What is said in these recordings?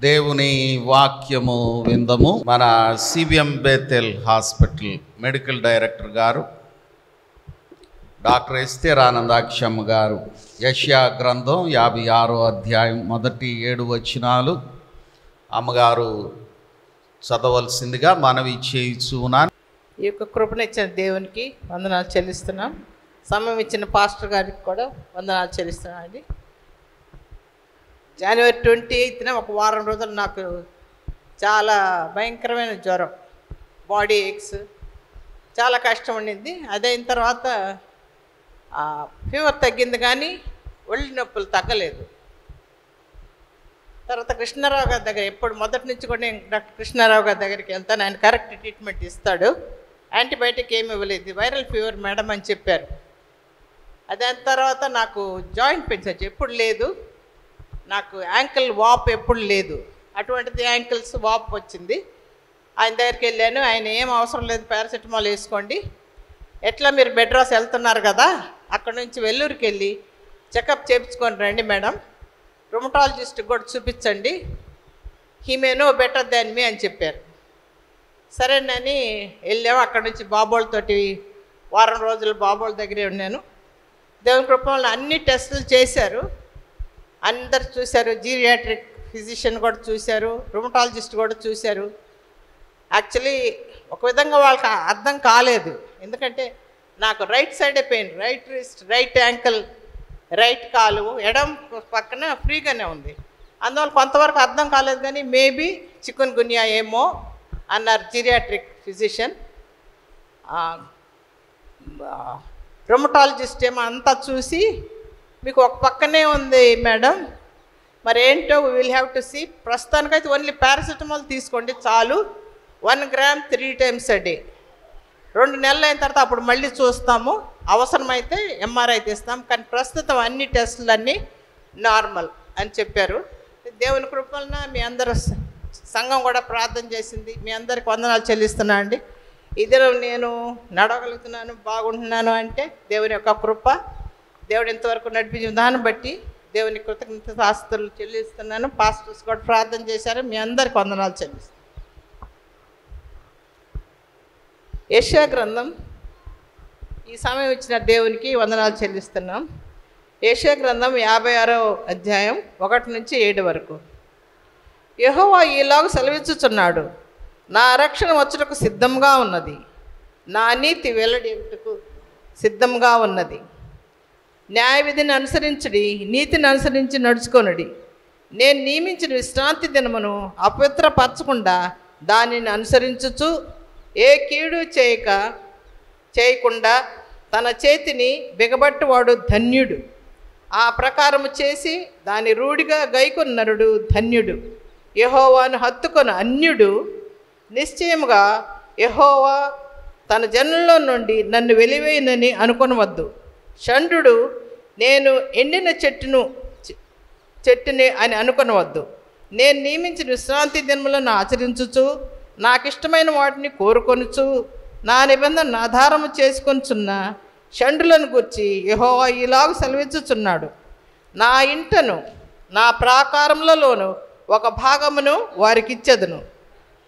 దేవుని వాక్యము విందము. మన CBM Bethel hospital medical director garu doctor Esther Anandakshamma garu యెషయా గ్రంథం 56వ అధ్యాయం మొదటి 7 వచనాలు అమ్మగారు చదవలసిందిగా మనవి చేయుచున్నాను. ఈ యొక్క కృపనిచ్చిన దేవునికి వందనాలు చెల్లిస్తున్నాం. సమయం ఇచ్చిన పాస్టర్ గారికి కూడా వందనాలు చెల్లిస్తున్నాం అండి. జనవరి 28న ఒక వారం రోజులు నాకు చాలా భయంకరమైన జ్వరం, బాడీ ఏక్స్, చాలా కష్టం ఉండింది. అదైన తర్వాత ఫీవర్ తగ్గింది కానీ ఒళ్ళు నొప్పులు తగ్గలేదు. తర్వాత కృష్ణారావు గారి దగ్గర ఎప్పుడు మొదటి నుంచి కూడా నేను డాక్టర్ కృష్ణారావు గారి దగ్గరికి వెళ్తాను. ఆయన కరెక్ట్ ట్రీట్మెంట్ ఇస్తాడు. యాంటీబయాటిక్ ఏమి ఇవ్వలేదు, వైరల్ ఫీవర్ మేడం అని చెప్పారు. అదైన తర్వాత నాకు జాయింట్ పెయిన్స్ ఎప్పుడు లేదు, నాకు యాంకిల్ వాప్ ఎప్పుడు లేదు. అటువంటిది యాంకిల్స్ వాప్ వచ్చింది. ఆయన దగ్గరికి వెళ్ళాను. ఆయన ఏం అవసరం లేదు, పారాసెటమాల్ వేసుకోండి, ఎట్లా మీరు బెడ్రాస్ వెళ్తున్నారు కదా, అక్కడ నుంచి వెల్లూరుకి వెళ్ళి చెకప్ చేయించుకొని రండి మేడం, రుమటాలజిస్ట్కి కూడా చూపించండి, he may know better than me అని చెప్పారు. సరేనని వెళ్ళాము. అక్కడ నుంచి బాబోళ్ళతోటి వారం రోజులు బాబోళ్ళ దగ్గరే ఉన్నాను. దేవుని కృపలో అన్ని టెస్టులు చేశారు, అందరు చూశారు, జీరియాట్రిక్ ఫిజిషియన్ కూడా చూశారు, రుమటాలజిస్ట్ కూడా చూశారు. యాక్చువల్లీ ఒక విధంగా వాళ్ళకి అర్థం కాలేదు, ఎందుకంటే నాకు రైట్ సైడే pain, right wrist, right ankle, right కాలు, ఎడం పక్కన ఫ్రీగానే ఉంది. అందువల్ల కొంతవరకు అర్థం కాలేదు. కానీ మేబీ చికున్ గున్యా ఏమో అన్నారు జీరియాట్రిక్ ఫిజిషియన్. రుమటాలజిస్ట్ ఏమో అంతా చూసి, మీకు ఒక పక్కనే ఉంది మేడం, మరి ఏంటో విల్ హ్యావ్ టు సీ, ప్రస్తుతానికైతే ఓన్లీ పారాసెటమాల్ తీసుకోండి చాలు, 1 గ్రామ్ 3 times a day, 2 నెలలు అయిన తర్వాత అప్పుడు మళ్ళీ చూస్తాము, అవసరమైతే ఎంఆర్ఐ తీస్తాం, కానీ ప్రస్తుతం అన్ని టెస్టులన్నీ నార్మల్ అని చెప్పారు. దేవుని కృపలన మీ అందరూ సంఘం కూడా ప్రార్థన చేసింది, మీ అందరికి వందనాలు చెల్లిస్తున్నా అండి. ఇదే నేను నడవగలుగుతున్నాను, బాగుంటున్నాను అంటే దేవుని యొక్క కృప. దేవుడు ఇంతవరకు నడిపించిన దాన్ని బట్టి దేవుని కృతజ్ఞతాస్తుతులు చెల్లిస్తున్నాను. పాస్టర్స్ కూడా ప్రార్థన చేశారు, మీ అందరికి వందనాలు చెల్లిస్తున్నాను. యెషయా గ్రంథం, ఈ సమయం ఇచ్చిన దేవునికి వందనాలు చెల్లిస్తున్నాం. యెషయా గ్రంథం 56వ అధ్యాయం 1 నుంచి 7 వరకు. యెహోవా ఈలాగు సెలవిచ్చుచున్నాడు, నా రక్షణ వచ్చుటకు సిద్ధంగా ఉన్నది, నా నీతి వెల్లడికు సిద్ధంగా ఉన్నది. న్యాయ విధిని అనుసరించుడి, నీతిని అనుసరించి నడుచుకొనుడి. నేను నియమించిన విశ్రాంతి దినమును అపవిత్రపరచకుండా దానిని అనుసరించుచు, ఏ కీడు చేయకుండా తన చేతిని బిగబట్టువాడు ధన్యుడు. ఆ ప్రకారము చేసి దాని రూఢిగా గైకొన్న నరుడు ధన్యుడు. యెహోవాను హత్తుకొను అన్యుడు నిశ్చయముగా యెహోవా తన జనుల్లో నుండి నన్ను వెలివేయనని అనుకొనవద్దు. షండు నేను ఎండిన చెట్టుని అని అనుకొనవద్దు. నేను నియమించిన విశ్రాంతి దినములను ఆచరించుచు, నాకిష్టమైన వాటిని కోరుకొనుచు, నా నిబంధన ఆధారము చేసుకొనుచున్న షండులను గూర్చి యెహోవా ఇలాగ సెలవిచ్చుచున్నాడు, నా ఇంటను నా ప్రాకారములలోను ఒక భాగమును వారికిచ్చెదను.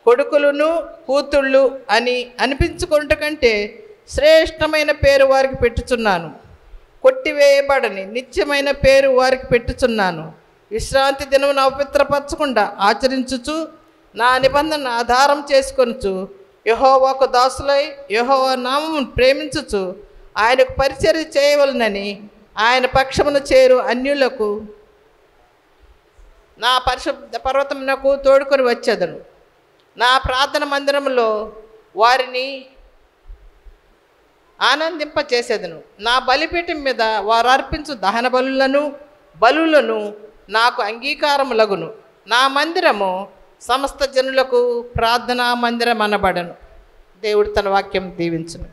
కొడుకులను కూతుళ్ళు అని అనిపించుకుంట కంటే శ్రేష్టమైన పేరు వారికి పెట్టుచున్నాను, కొట్టివేయబడని నిత్యమైన పేరు వారికి పెట్టుచున్నాను. విశ్రాంతి దినమును అపవిత్రపరచకుండా ఆచరించుచు, నా నిబంధన ఆధారం చేసుకొనుచు, యెహోవాకు దాసులై యెహోవా నామమును ప్రేమించుచు, ఆయనకు పరిచర్య చేయవలనని ఆయన పక్షమున చేరు అన్యులకు నా పరిశుద్ధ పర్వతమునకు తోడుకొని వచ్చేదను. నా ప్రార్థన మందిరంలో వారిని ఆనందింపచేసేదను. నా బలిపీఠం మీద వారు అర్పించు దహన బలులను నాకు అంగీకారములగును. నా మందిరము సమస్త జనులకు ప్రార్థనా మందిరం అనబడను. దేవుడు తన వాక్యం దీవించును.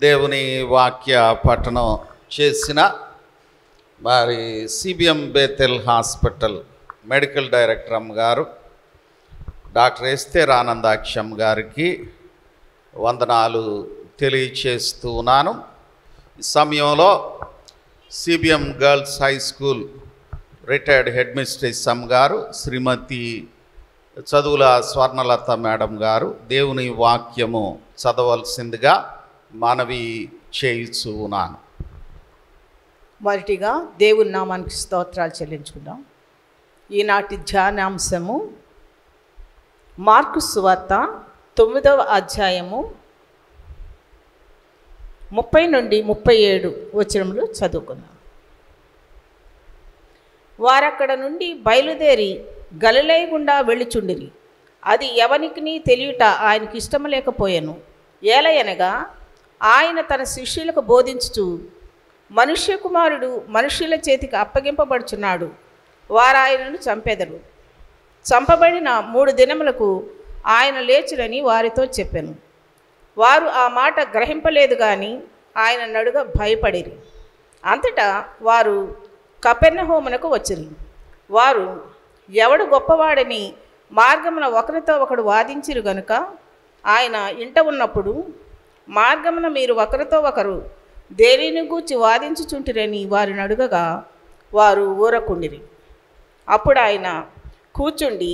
దేవుని వాక్య పఠనం చేసిన మరి CBM Bethel hospital medical director అమ్మగారు డాక్టర్ ఎస్తేర్ ఆనందాక్షమ్మ గారికి వందనాలు తెలియచేస్తూ ఉన్నాను. ఈ సమయంలో CBM girls high school retired head mistress అమ్మ గారు శ్రీమతి చదువుల స్వర్ణలత మేడం గారు దేవుని వాక్యము చదవలసిందిగా మనవి చేయుచున్నాను. మొదటిగా దేవుని నామానికి స్తోత్రాలు చెల్లించుకుందాం. ఈనాటి ధ్యానాంశము మార్కు సువార్త 9వ అధ్యాయము 30 నుండి 37 వచనములు చదువుకుందాం. వారక్కడ నుండి బయలుదేరి గలిలయ గుండా వెళ్ళుచుండిరి. అది ఎవనికి తెలియట ఆయనకి ఇష్టము లేకపోయాను. ఏలయనగా ఆయన తన శిష్యులకు బోధించుచు, మనుష్య కుమారుడు మనుష్యుల చేతికి అప్పగింపబడుచున్నాడు, వారాయనను చంపెదరు. చంపబడిన 3 దినములకు ఆయన లేచునని వారితో చెప్పెను. వారు ఆ మాట గ్రహింపలేదు కానీ ఆయన నడుగా భయపడిరి. అంతటా వారు కపెర్నహూమునకు వచ్చిరి. వారు ఎవడు గొప్పవాడని మార్గమున ఒకరితో ఒకడు వాదించిరు గనుక ఆయన ఇంట ఉన్నప్పుడు, మార్గమున మీరు ఒకరితో ఒకరు దేనిని గూర్చి వాదించుచుంటిరని వారిని అడుగగా వారు ఊరకుండిరి. అప్పుడు ఆయన కూర్చుండి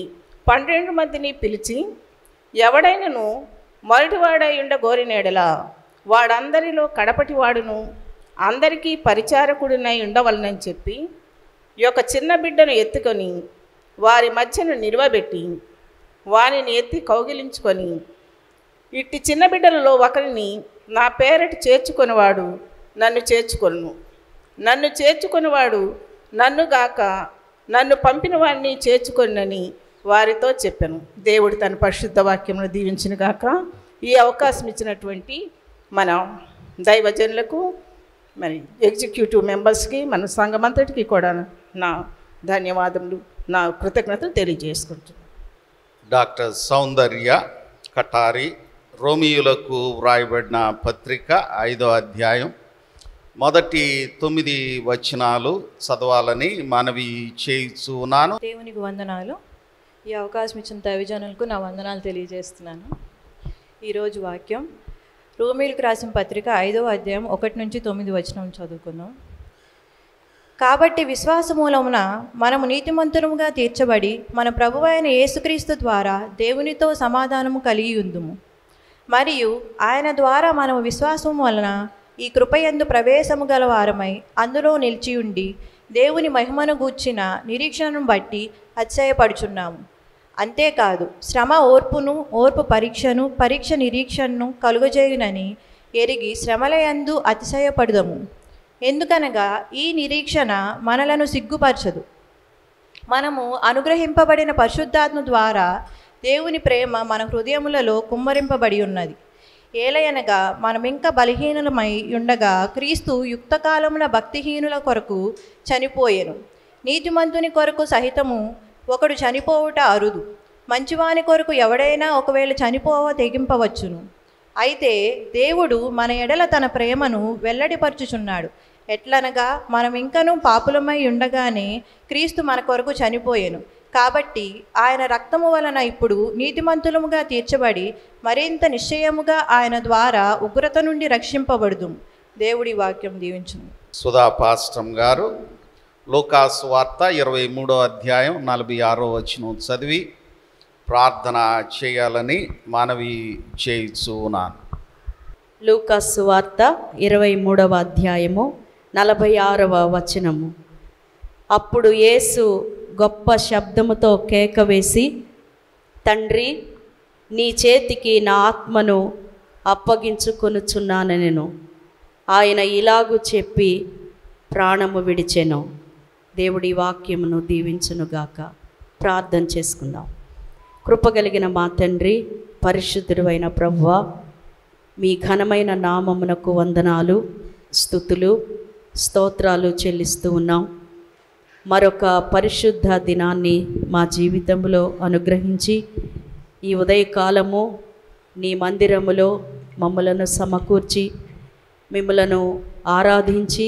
12 మందిని పిలిచి, ఎవడైనను మొదటివాడై ఉండగోరినేడలా వాడందరిలో కడపటివాడును అందరికీ పరిచారకుడినై ఉండవలనని చెప్పి, ఈ యొక్క చిన్న బిడ్డను ఎత్తుకొని వారి మధ్యను నిలువబెట్టి వారిని ఎత్తి కౌగిలించుకొని, ఇట్టి చిన్న బిడ్డలలో ఒకరిని నా పేరట చేర్చుకొనివాడు నన్ను చేర్చుకొను, నన్ను చేర్చుకొనివాడు నన్ను గాక నన్ను పంపిన వాడిని చేర్చుకొనని వారితో చెప్పాను. దేవుడు తన పరిశుద్ధ వాక్యమును దీవించిన గాక. ఈ అవకాశం ఇచ్చినటువంటి మన దైవజనులకు, మరి ఎగ్జిక్యూటివ్ మెంబర్స్కి, మన సంఘమంతటికి కూడా నా ధన్యవాదములు, నా కృతజ్ఞతలు తెలియజేసుకుంటున్నాను. డాక్టర్ సౌందర్య కటారి, రోమియోలకు వ్రాయబడిన పత్రిక 5వ అధ్యాయం మొదటి 9 వచనాలు చదవాలని మనవి చేయుచున్నాను. దేవునికి వందనాలు. ఈ అవకాశం ఇచ్చిన దైవజనులకు నా వందనాలు తెలియజేస్తున్నాను. ఈరోజు వాక్యం రోమీయులకు రాసిన పత్రిక 5వ అధ్యాయం 1 నుంచి 9 వచనం చదువుకుందాం. కాబట్టి విశ్వాస మూలమున మనము నీతిమంతులముగా తీర్చబడి మన ప్రభువైన యేసుక్రీస్తు ద్వారా దేవునితో సమాధానము కలిగి ఉందుము. మరియు ఆయన ద్వారా మనము విశ్వాసము వలన ఈ కృపయందు ప్రవేశము గల వారమై అందులో నిలిచి ఉండి దేవుని మహిమను గూర్చిన నిరీక్షణను బట్టి అతిశయపడుచున్నాము. అంతేకాదు శ్రమ ఓర్పును, ఓర్పు పరీక్షను, పరీక్ష నిరీక్షణను కలుగజేయునని ఎరిగి శ్రమలయందు అతిశయపడుదము. ఎందుకనగా ఈ నిరీక్షణ మనలను సిగ్గుపరచదు. మనము అనుగ్రహింపబడిన పరిశుద్ధాత్మ ద్వారా దేవుని ప్రేమ మన హృదయములలో కుమ్మరింపబడి ఉన్నది. ఏలయనగా మనమింక బలహీనులమై ఉండగా క్రీస్తు యుక్తకాలమున భక్తిహీనుల కొరకు చనిపోయెను. నీతిమంతుని కొరకు సహితము ఒకడు చనిపోవుట అరుదు. మంచివాని కొరకు ఎవడైనా ఒకవేళ చనిపోవ తెగింపవచ్చును. అయితే దేవుడు మన ఎడల తన ప్రేమను వెల్లడిపరచుచున్నాడు. ఎట్లనగా మనం ఇంకనూ పాపులమై ఉండగానే క్రీస్తు మన కొరకు చనిపోయెను. కాబట్టి ఆయన రక్తము వలన ఇప్పుడు నీతిమంతులముగా తీర్చబడి మరింత నిశ్చయముగా ఆయన ద్వారా ఉగ్రత నుండి రక్షింపబడుదు. దేవుడి వాక్యం దీవించును. సుధా పాస్టమ్ గారు లూకాసు వార్త 23వ అధ్యాయం 46వ వచనం చదివి ప్రార్థన చేయాలని మనవి చేయుచున్నాను. లూకాసు వార్త 23వ అధ్యాయము 46వ వచనము. అప్పుడు యేసు గొప్ప శబ్దముతో కేక వేసి, తండ్రి, నీ చేతికి నా ఆత్మను అప్పగించుకొనుచున్నానెను. ఆయన ఇలాగు చెప్పి ప్రాణము విడిచెను. దేవుడి వాక్యమును దీవించునుగాక. ప్రార్థన చేసుకుందాం. కృపగలిగిన మా తండ్రి, పరిశుద్ధుడైన ప్రభువా, మీ ఘనమైన నామమునకు వందనాలు, స్తుతులు, స్తోత్రాలు చెల్లిస్తూ ఉన్నాం. మరొక పరిశుద్ధ దినాన్ని మా జీవితంలో అనుగ్రహించి ఈ ఉదయకాలము నీ మందిరములో మమ్మలను సమకూర్చి మిమ్మలను ఆరాధించి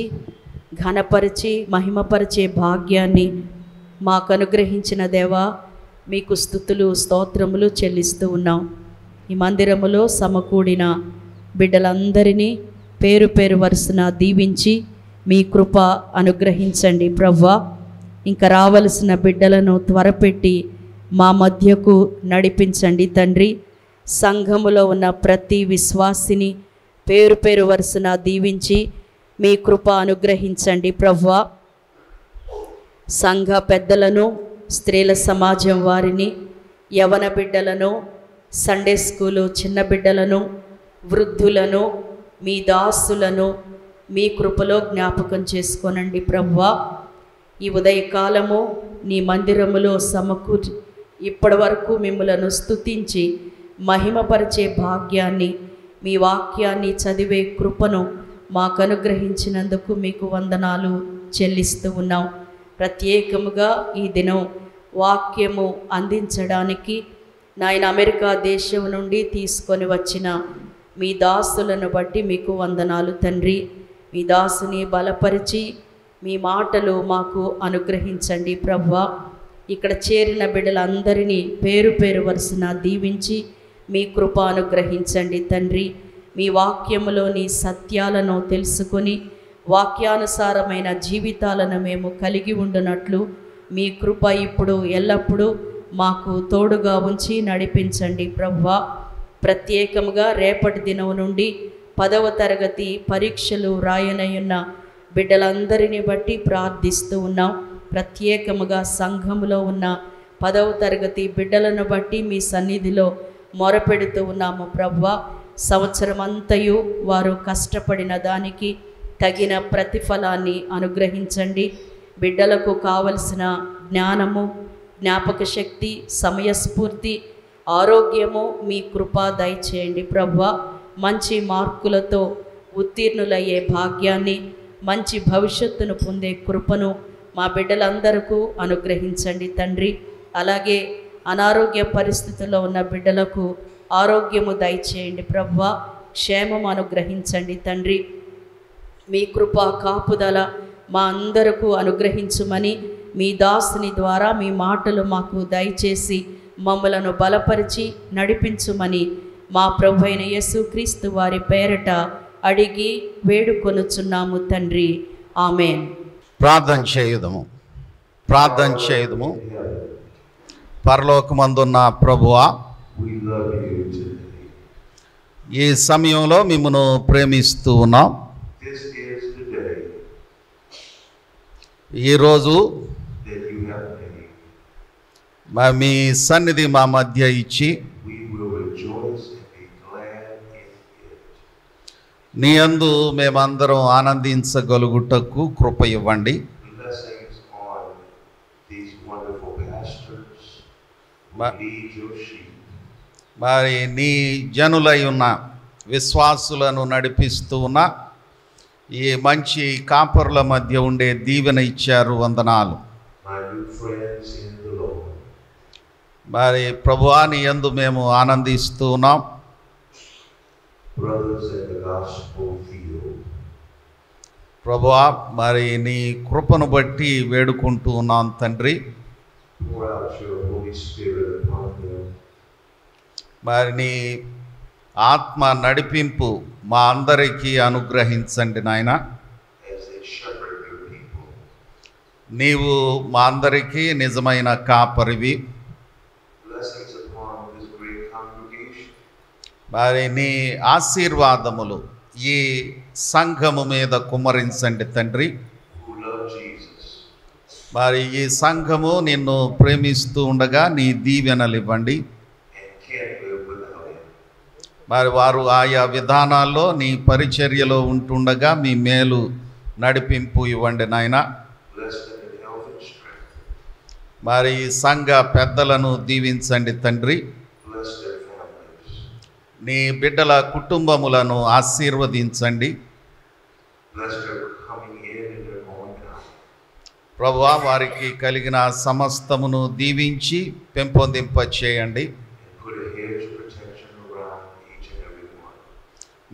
ఘనపరిచి మహిమపరిచే భాగ్యాన్ని మాకు అనుగ్రహించిన దేవా, మీకు స్తుతులు స్తోత్రములు చెల్లిస్తూ ఉన్నాం. ఈ మందిరములో సమకూడిన బిడ్డలందరినీ పేరు పేరు వరుసన దీవించి మీ కృప అనుగ్రహించండి ప్రభువా. ఇంకా రావలసిన బిడ్డలను త్వరపెట్టి మా మధ్యకు నడిపించండి తండ్రి. సంఘములో ఉన్న ప్రతి విశ్వాసిని పేరు పేరు వరుసన దీవించి మీ కృప అనుగ్రహించండి ప్రభువా. సంఘ పెద్దలను, స్త్రీల సమాజం వారిని, యవన బిడ్డలను, సండే స్కూలు చిన్న బిడ్డలను, వృద్ధులను, మీ దాసులను మీ కృపలో జ్ఞాపకం చేసుకోనండి ప్రభువా. ఈ ఉదయకాలము నీ మందిరములో సమకూర్చి ఇప్పటి వరకు మిమ్మలను స్తుతించి మహిమపరిచే భాగ్యాన్ని, మీ వాక్యాన్ని చదివే కృపను మాకు అనుగ్రహించినందుకు మీకు వందనాలు చెల్లిస్తూ ఉన్నాం. ప్రత్యేకముగా ఈ దినం వాక్యము అందించడానికి నాయన అమెరికా దేశం నుండి తీసుకొని వచ్చిన మీ దాసులను బట్టి మీకు వందనాలు తండ్రి. మీ దాసుని బలపరిచి మీ మాటలు మాకు అనుగ్రహించండి ప్రభువా. ఇక్కడ చేరిన బిడ్డలందరినీ పేరు పేరు వరుసన దీవించి మీ కృప అనుగ్రహించండి తండ్రి. మీ వాక్యములోని సత్యాలను తెలుసుకొని వాక్యానుసారమైన జీవితాలను మేము కలిగి ఉండునట్లు మీ కృప ఇప్పుడు ఎల్లప్పుడూ మాకు తోడుగా ఉంచి నడిపించండి ప్రభువా. ప్రత్యేకముగా రేపటి దినం నుండి 10వ తరగతి పరీక్షలు రాయనయున్న బిడ్డలందరినీ బట్టి ప్రార్థిస్తూ ఉన్నాం. ప్రత్యేకముగా సంఘములో ఉన్న 10వ తరగతి బిడ్డలను బట్టి మీ సన్నిధిలో మొరపెడుతూ ఉన్నాము ప్రభువా. సంవత్సరం అంతయు వారు కష్టపడిన దానికి తగిన ప్రతిఫలాన్ని అనుగ్రహించండి. బిడ్డలకు కావలసిన జ్ఞానము, జ్ఞాపక శక్తి, సమయస్ఫూర్తి, ఆరోగ్యము మీ కృప దయచేయండి ప్రభువా. మంచి మార్కులతో ఉత్తీర్ణులయ్యే భాగ్యాన్ని, మంచి భవిష్యత్తును పొందే కృపను మా బిడ్డలందరికీ అనుగ్రహించండి తండ్రి. అలాగే అనారోగ్య పరిస్థితుల్లో ఉన్న బిడ్డలకు ఆరోగ్యము దయచేయండి ప్రభువా. క్షేమం అనుగ్రహించండి తండ్రి. మీ కృప కాపుదల మా అందరకు అనుగ్రహించుమని మీ దాసుని ద్వారా మీ మాటలు మాకు దయచేసి మమ్మలను బలపరిచి నడిపించుమని మా ప్రభువైన యేసుక్రీస్తు వారి పేరట అడిగి వేడుకొనుచున్నాము తండ్రి. ఆమేన్. ప్రార్థన చేయుదము. పరలోకమందున్న ప్రభువా, ఈ సమయంలో మిమ్మను ప్రేమిస్తూ ఉన్నాం. ఈరోజు మీ సన్నిధి మా మధ్య ఇచ్చి నీ యందు మేమందరం ఆనందించగలుగుటకు కృప ఇవ్వండి. మరి నీ జనులై ఉన్న విశ్వాసులను నడిపిస్తూ ఉన్న ఈ మంచి కాపరుల మధ్య ఉండే దీవెన ఇచ్చారు, వందనాలు. మరి ప్రభువా, నీ యందు మేము ఆనందిస్తూ ఉన్నాం. ప్రభువా, మరి నీ కృపను బట్టి వేడుకుంటూ ఉన్నాం తండ్రి. మరి నీ ఆత్మ నడిపింపు మా అందరికీ అనుగ్రహించండి నాయన. నీవు మా అందరికీ నిజమైన కాపరివి. మరి నీ ఆశీర్వాదములు ఈ సంఘము మీద కుమ్మరించండి తండ్రి. మరి ఈ సంఘము నిన్ను ప్రేమిస్తూ ఉండగా నీ దీవెనలు ఇవ్వండి. మరి వారు ఆయా విధానాల్లో నీ పరిచర్యలో ఉంటుండగా మీ మేలు నడిపింపు ఇవ్వండి నాయన. మరి సంఘ పెద్దలను దీవించండి తండ్రి. నీ బిడ్డల కుటుంబములను ఆశీర్వదించండి ప్రభువా. వారికి కలిగిన సమస్తమును దీవించి పెంపొందింపచేయండి.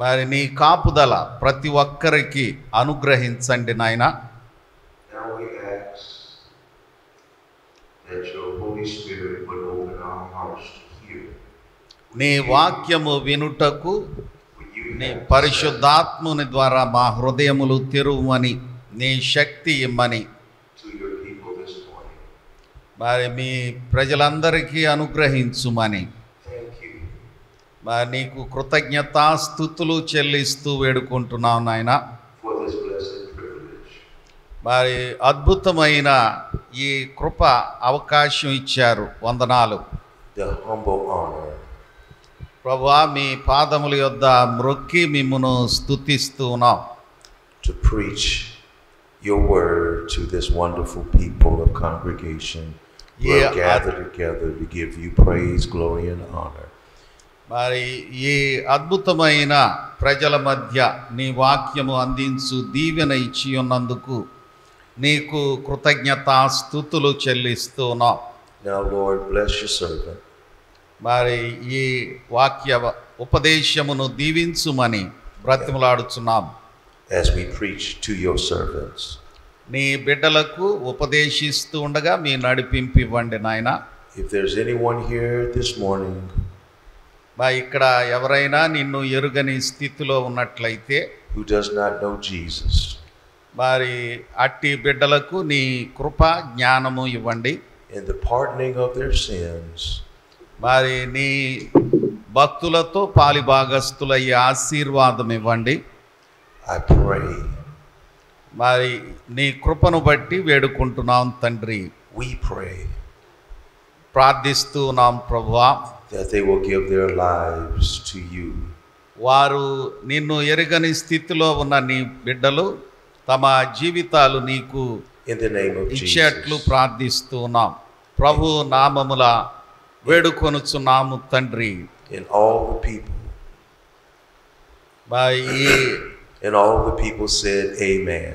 మరి నీ కాపుదల ప్రతి ఒక్కరికి అనుగ్రహించండి నాయన. నీ వాక్యము వినుటకు నీ పరిశుద్ధాత్ముని ద్వారా మా హృదయములు తెరువమని, నీ శక్తి ఇమ్మని మరి మీ ప్రజలందరికీ అనుగ్రహించుమని Thank you మరి నీకు కృతజ్ఞతాస్తుతులు చెల్లిస్తూ వేడుకుంటున్నాం నాయన. for this blessed privilege. మరి అద్భుతమైన ఈ కృప అవకాశం ఇచ్చారు. వందనాలు The humble honor ప్రభువా. మీ పాదముల యొద్ద మ్రొక్కి మిమ్మును స్తుతిస్తూ ఉన్నాం. to preach your word to this wonderful people of congregation who Yeah, are gathered together to give you praise, glory, and honor. మరి ఈ అద్భుతమైన ప్రజల మధ్య నీ వాక్యము అందించు దీవెన ఇచ్చి ఉన్నందుకు నీకు కృతజ్ఞతాస్తుతులు చెల్లిస్తూ ఉన్నాం. Now, Lord, bless your servant. మరి ఈ వాక్య ఉపదేశమును దీవించుమని బ్రతిమలాడుచున్నాం. As we preach to your servants, నీ బిడ్డలకు ఉపదేశిస్తూ ఉండగా మీ నడిపింపు ఇవ్వండి నాయన. if there's anyone here this morning ఇక్కడ ఎవరైనా నిన్ను ఎరుగని స్థితిలో ఉన్నట్లయితే who does not know Jesus, మరి అట్టి బిడ్డలకు నీ కృప జ్ఞానము ఇవ్వండి. in the pardoning of their sins, మరి నీ భక్తులతో పాలిభాగస్తులయ్యే ఆశీర్వాదం ఇవ్వండి. I pray, మరి నీ కృపను బట్టి వేడుకుంటున్నాం తండ్రి. we pray ప్రార్థిస్తూ ఉన్నాం ప్రభువా. that they will give their lives to you. వారు నిన్ను ఎరుగని స్థితిలో ఉన్న నీ బిడ్డలు తమ జీవితాలు నీకు In the name of ఇచ్చేట్లు Jesus. ప్రార్థిస్తూ ఉన్నాం. ప్రభు నామముల వేడుకొనుచున్నాము తండ్రి. And all the people, and all the people said, Amen.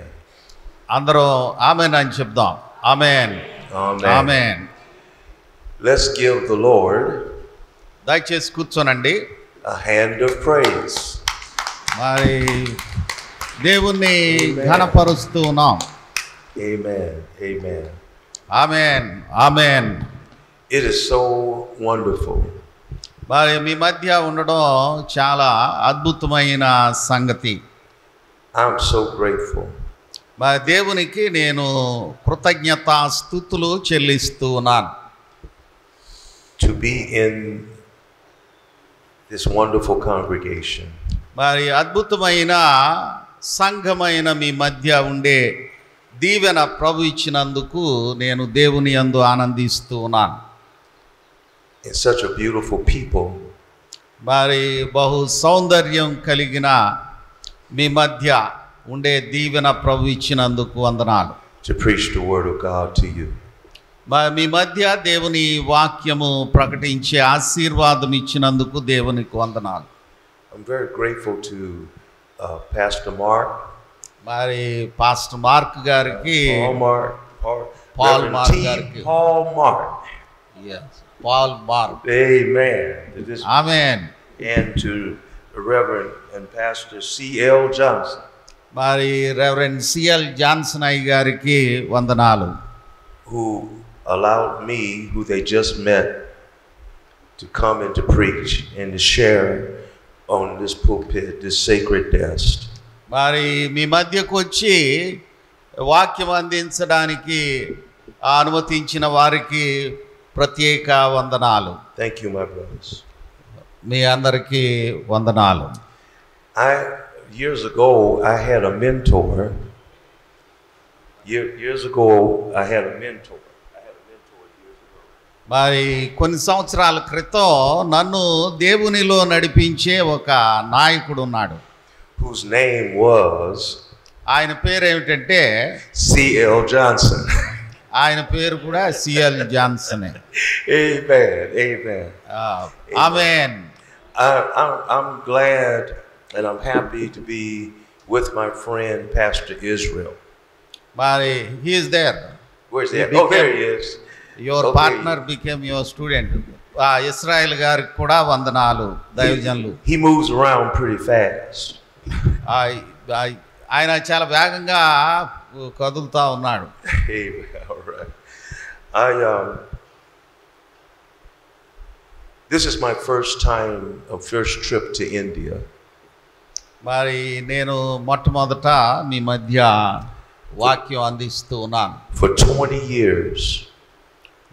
అందరూ ఆమెన్ అని చెప్దాం. Amen, Amen. Amen. Let's give the Lord దయచేసి కూర్చోనండి. a hand of praise. మరి దేవుణ్ణి Amen. ఘనపరుస్తూ ఉన్నాం. Amen. Amen. Amen, amen. It is so wonderful మరి మీ మధ్య ఉండడం చాలా అద్భుతమైన సంగతి. I'm so grateful మరి దేవునికి నేను కృతజ్ఞతాస్తుతులు చెల్లిస్తూ ఉన్నాను. to be in this wonderful congregation. మరి అద్భుతమైన సంఘమైన మీ మధ్య ఉండే దీవెన ప్రభు ఇచ్చినందుకు నేను దేవుని యందు ఆనందిస్తూ ఉన్నాను. And such a beautiful people మరి బహు సౌందర్యం కలిగిన మీ మధ్య ఉండే దీవెన ప్రభు ఇచ్చినందుకు వందనాలు. to preach the word of God to you. మీ మధ్య దేవుని వాక్యము ప్రకటించే ఆశీర్వాదం ఇచ్చినందుకు దేవునికి వందనాలు. I'm very grateful to Pastor Mark. మరి పాస్టర్ మార్క్ గారికి, Paul Reverend Mark T. గారికి. Paul Mark. Paul Mark. Amen. To this, amen. and to the Reverend and Pastor C.L. Johnson, మరి రెవరెండ్ సిఎల్ జాన్సన్ అయ్య గారికి వందనాలు. who allowed me, who they just met, to come and to preach and to share on this pulpit, this sacred desk. మరి మీ మధ్యకు వచ్చి వాక్యం అందించడానికి అనుమతించిన వారికి ప్రత్యేక వందనాలు. Thank you, my brothers. మీ అందరికీ వందనాలు. Years ago, I had a mentor. Years ago, I had a mentor. మరి కొన్ని సంవత్సరాల క్రితం నన్ను దేవునిలో నడిపించే ఒక నాయకుడు ఉన్నాడు. Whose name was ఆయన పేరు ఏమిటంటే C.L. Johnson. ఆయన పేరు కూడా సిఎల్ జాన్సనే. Amen. Amen. Amen. I'm glad and I'm happy to be with my friend Pastor Israel. మరి he is there. Where's that? He Oh, there became- he is. Your Okay. Partner became your student. Israel గారికి కూడా వందనాలు దైవజనులు. He moves around pretty fast. ఆయన చాలా వేగంగా కదులుతా ఉన్నాడు. Amen. All right. This is my first trip to India. మరి నేను మొట్టమొదట మీ మధ్య వాక్యం అందిస్తూ ఉన్నాను. For 20 years,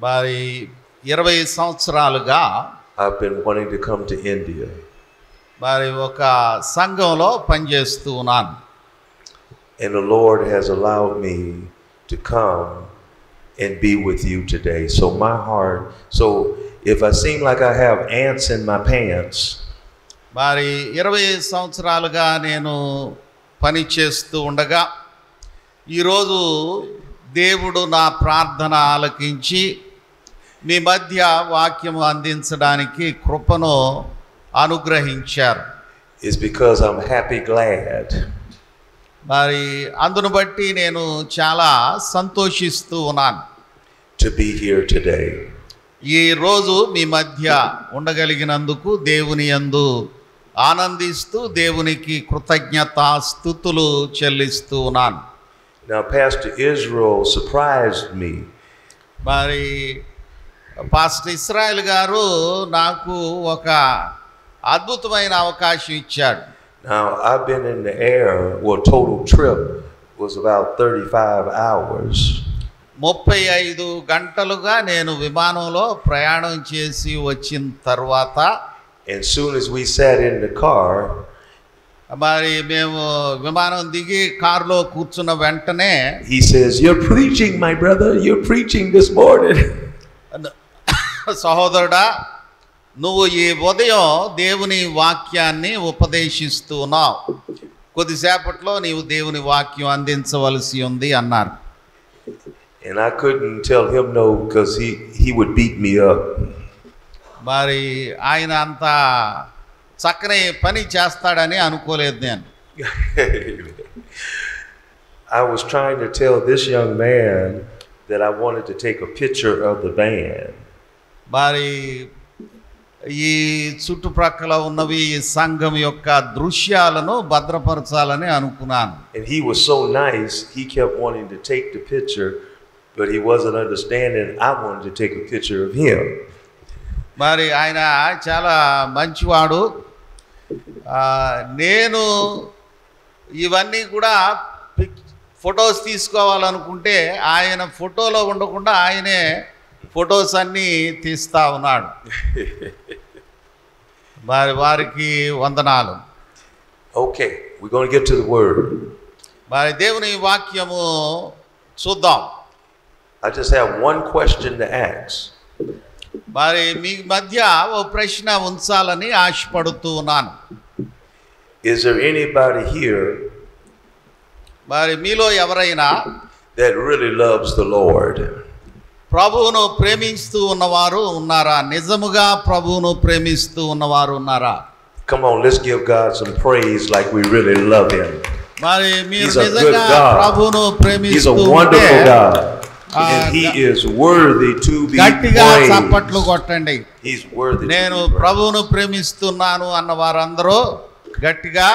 మరి 20 సంవత్సరాలుగా I've been wanting to come to India. మరి ఒక సంఘంలో పనిచేస్తూ ఉన్నాను. And the Lord has allowed me to come and be with you today. So my heart, so if I seem like I have ants in my pants, మరి 20 సంవత్సరాలుగా నేను పని చేస్తూ ఉండగా ఈరోజు దేవుడు నా ప్రార్థన ఆలకించి మీ మధ్య వాక్యము అందించడానికి కృపను అనుగ్రహించారు. it's because I'm happy glad మరి అందును బట్టి నేను చాలా సంతోషిస్తూ ఉన్నాను. to be here today. ఈ రోజు మీ మధ్య ఉండగలిగినందుకు దేవుని యందు ఆనందిస్తూ దేవునికి కృతజ్ఞతాస్తుతులు చెల్లిస్తూ ఉన్నాను. Now Pastor Israel surprised me. మరి పాస్టర్ ఇస్రాయల్ గారు నాకు ఒక అద్భుతమైన అవకాశం ఇచ్చాడు. Now I've been in the air, well, total trip was about 35 hours. 35 గంటలుగా నేను విమానంలో ప్రయాణం చేసి వచ్చిన తర్వాత And soon as we sat in the car, మరి మేము విమానం దిగి కారులో కూర్చున్న వెంటనే he says, "You're preaching, my brother. You're preaching this morning." సహోదరుడా, నువ్వు ఈ ఉదయం దేవుని వాక్యాన్ని ఉపదేశిస్తూ ఉన్నావు. కొద్దిసేపట్లో నీవు దేవుని వాక్యం అందించవలసి ఉంది అన్నారు. And I couldn't tell him no because he would beat me up. మరి ఆయన అంత చక్కని పని చేస్తాడని అనుకోలేదు నేను. I was trying to tell this young man that I wanted to take a picture of the band. మరి ఈ చుట్టుప్రక్కల ఉన్నవి ఈ సంఘం యొక్క దృశ్యాలను భద్రపరచాలని అనుకున్నాను. And he was so nice, he kept wanting to take the picture, but he wasn't understanding I wanted to take a picture of him. మరి ఆయన చాలా మంచివాడు. నేను ఇవన్నీ కూడా ఫొటోస్ తీసుకోవాలనుకుంటే ఆయన ఫోటోలో ఉండకుండా ఆయనే ఫొటోస్ అన్నీ తీస్తూ ఉన్నాడు. మరి వారికి వందనాలు. Okay, we're going to get to the word. మరి దేవుని వాక్యము చూద్దాం. I just have one question to ask. మరి మీ మధ్య ఓ ప్రశ్న ఉంచాలని ఆశపడుతూ ఉన్నాను. Is there anybody here మరి మీలో ఎవరైనా that really loves the Lord? ప్రభువును ప్రేమిస్తూ ఉన్నవారు ఉన్నారా? నిజముగా ప్రభువును ప్రేమిస్తూ ఉన్నవారు ఉన్నారా? Come on, let's give God some praise like we really love him. మరి మీరు He's a good నిజంగా God. ప్రభువును He's a ప్రేమిస్తూ wonderful ఉంటే God. And he is worthy to be గట్టిగా praised. చప్పట్లు కొట్టండి. He's worthy నేను to be praised. ప్రభువును ప్రేమిస్తున్నాను అన్న వారందరూ గట్టిగా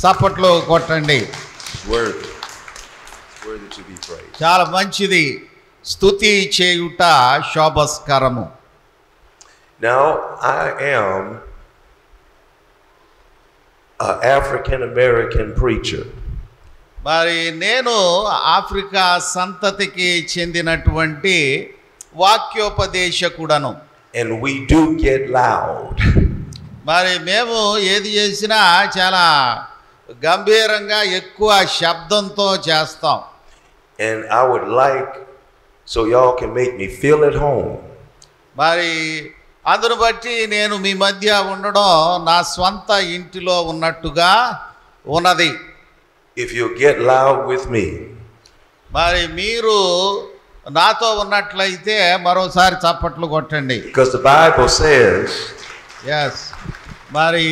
చప్పట్లు కొట్టండి. Worthy. Worthy to be praised. చాలా మంచిది. స్తుతి చేయుట శోభస్కరము. Now, I am an African American preacher. మరి నేను ఆఫ్రికా సంతతికి చెందినటువంటి వాక్యోపదేశకుడను. And we do get loud. మరి మేము ఏది చేసినా చాలా గంభీరంగా ఎక్కువ శబ్దంతో చేస్తాం. And I would like, so y'all can make me feel at home. మరి అందును బట్టి నేను మీ మధ్య ఉండడం నా స్వంత ఇంటిలో ఉన్నట్టుగా ఉన్నది. If you get loud with me. మరి మీరు నాతో ఉన్నట్లయితే మరోసారి చప్పట్లు కొట్టండి. Because the Bible says, yes, మరి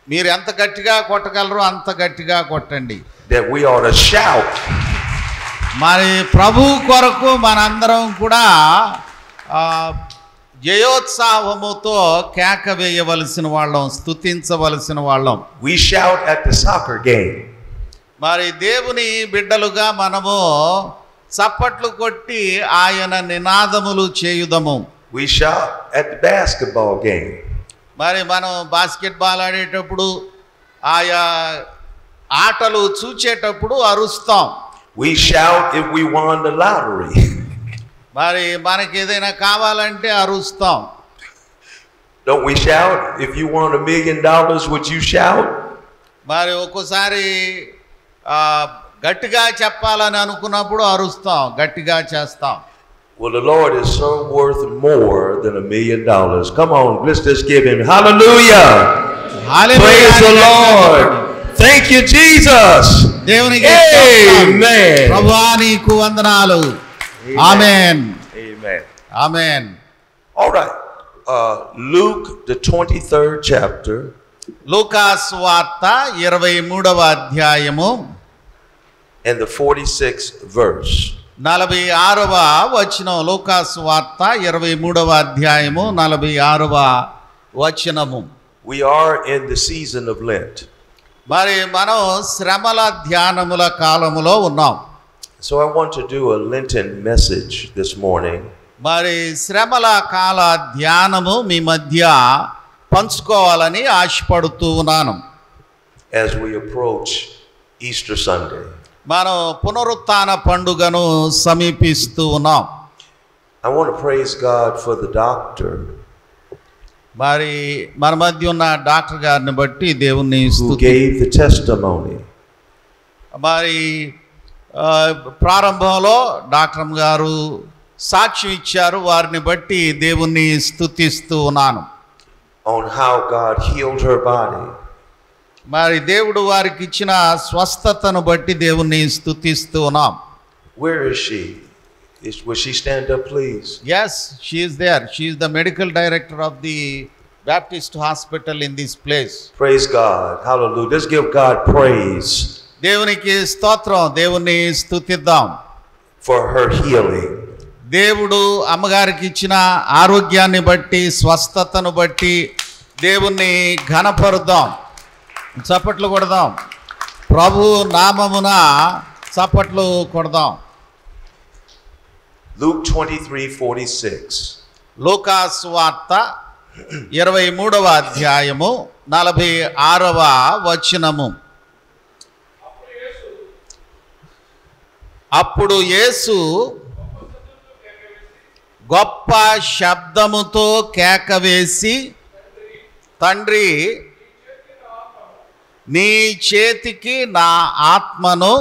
మీరు ఎంత గట్టిగా కొట్టగలరో అంత గట్టిగా కొట్టండి. that we ought to shout. మరి ప్రభు కొరకు మనందరం కూడా జయోత్సాహముతో కేక వేయవలసిన వాళ్ళం, స్తుతించవలసిన వాళ్ళం. We shout at the soccer game. మరి దేవుని బిడ్డలుగా మనము చప్పట్లు కొట్టి ఆయన నినాదములు చేయుదము. We shout at the basketball game. మరి మనం బాస్కెట్బాల్ ఆడేటప్పుడు ఆయా ఆటలు చూచేటప్పుడు అరుస్తాం. We shout if we won the lottery. మరి మనకి ఏదైనా కావాలంటే అరుస్తాం. Don't we shout? If you want $1 million, would you shout? మరి ఒక్కోసారి గట్టిగా చెప్పాలని అనుకున్నప్పుడు అరుస్తాం, గట్టిగా చేస్తాం. Well, the Lord is so worth more than $1 million. Come on, let's just give him hallelujah. Praise the Lord. Thank you, Jesus. దేవునికి Amen. ప్రభువా నీకు వందనాలు. ఆమేన్. Amen. Amen. All right. Luke, the 23rd chapter. లూకాసు వార్త 23వ అధ్యాయము And the 46th verse. 46వ వచనం. లూకాసు వార్త 23వ అధ్యాయము 46వ వచనము. We are in the season of Lent. మరి మనం శ్రమల ధ్యానముల కాలములో ఉన్నాం. So I want to do a Lenten message this morning. మరి శ్రమల కాల ధ్యానము మీ మధ్య పంచుకోవాలని ఆశపడుతూ ఉన్నాను. As we approach Easter Sunday. మనం పునరుత్థాన పండుగను సమీపిస్తూ ఉన్నాం. I want to praise God for the doctor మరి మన మధ్య ఉన్న డాక్టర్ గారిని బట్టి దేవుణ్ణి who gave the testimony. మరి ప్రారంభంలో డాక్టర్ గారు సాక్ష్యం ఇచ్చారు. వారిని బట్టి దేవుణ్ణి స్తుతిస్తూ ఉన్నాను. On how God healed her body. మరి దేవుడు వారికి ఇచ్చిన స్వస్థతను బట్టి దేవుణ్ణి స్తుతిస్తూ ఉన్నాం. Where is she? Will she stand up, please? Yes, she is there. She is the medical director of the Baptist hospital in this place. Praise God. Hallelujah. Let's give God praise. దేవునికి స్తోత్రం. దేవుణ్ణి స్తుతిద్దాం. For her healing. దేవుడు అమ్మగారికి ఇచ్చిన ఆరోగ్యాన్ని బట్టి, స్వస్థతను బట్టి దేవుణ్ణి ఘనపరుద్దాం. చప్పట్లు కొడదాం. ప్రభు నామమున చప్పట్లు కొడదాం. Luke 23:46. లూకాసు వార్త 23వ అధ్యాయము 46వ వచనము. అప్పుడు యేసు గొప్ప శబ్దముతో కేకవేసి, తండ్రి, నీ చేతికి నా ఆత్మను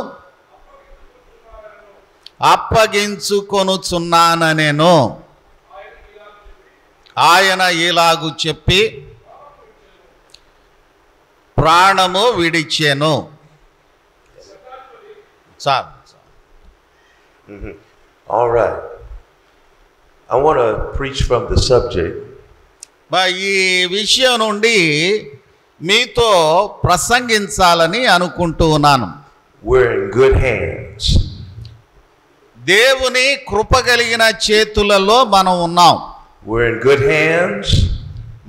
అప్పగించుకొనుచున్నానెను. ఆయన ఇలాగు చెప్పి ప్రాణము విడిచెను. చాలు. All right. I want to preach from the subject. ఈ విషయం నుండి మీతో ప్రసంగించాలని అనుకుంటూ ఉన్నాను. We're in good hands. దేవుని కృప కలిగిన చేతులలో మనం ఉన్నాం. We're in good hands.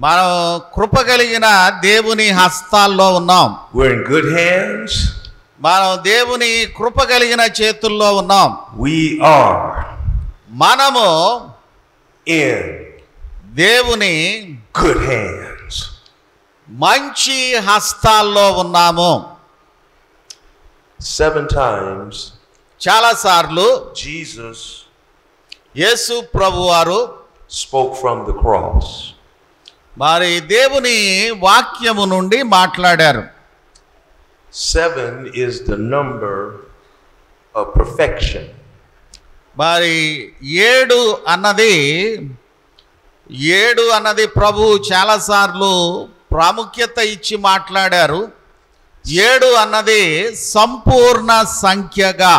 మనం కృప కలిగిన దేవుని హస్తాల్లో ఉన్నాం. We're in good hands. మనం దేవుని కృప కలిగిన చేతుల్లో ఉన్నాం. We are మనము in దేవుని good hands. మంచి హస్తాల్లో ఉన్నాము. 7 times చాలాసార్లు Jesus యేసు ప్రభువారు spoke from the cross. మరి దేవుని వాక్యము నుండి మాట్లాడారు. 7 is the number of perfection. మరి 7 అన్నది ప్రభువు చాలాసార్లు ప్రాముఖ్యత ఇచ్చి మాట్లాడారు. 7 అన్నది సంపూర్ణ సంఖ్యగా,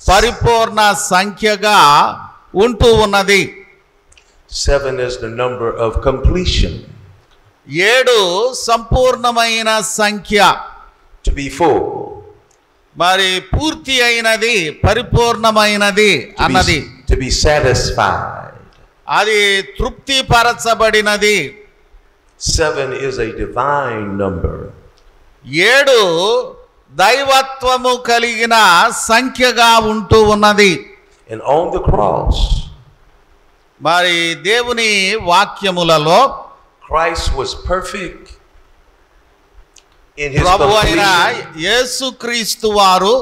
పరిపూర్ణ సంఖ్యగా ఉంటూ ఉన్నది. 7 is the number of completion. 7 సంపూర్ణమైన సంఖ్య. To be full. మరి పూర్తి అయినది, పరిపూర్ణమైనది అన్నది. To be satisfied. అది తృప్తిపరచబడినది. 7 is a divine number. 7 దైవత్వము కలిగిన సంఖ్యగా ఉంటూ ఉన్నది. And on the cross, మరి దేవుని వాక్యములలో Christ was perfect in his ప్రభు అయిన completion యేసుక్రీస్తు వారు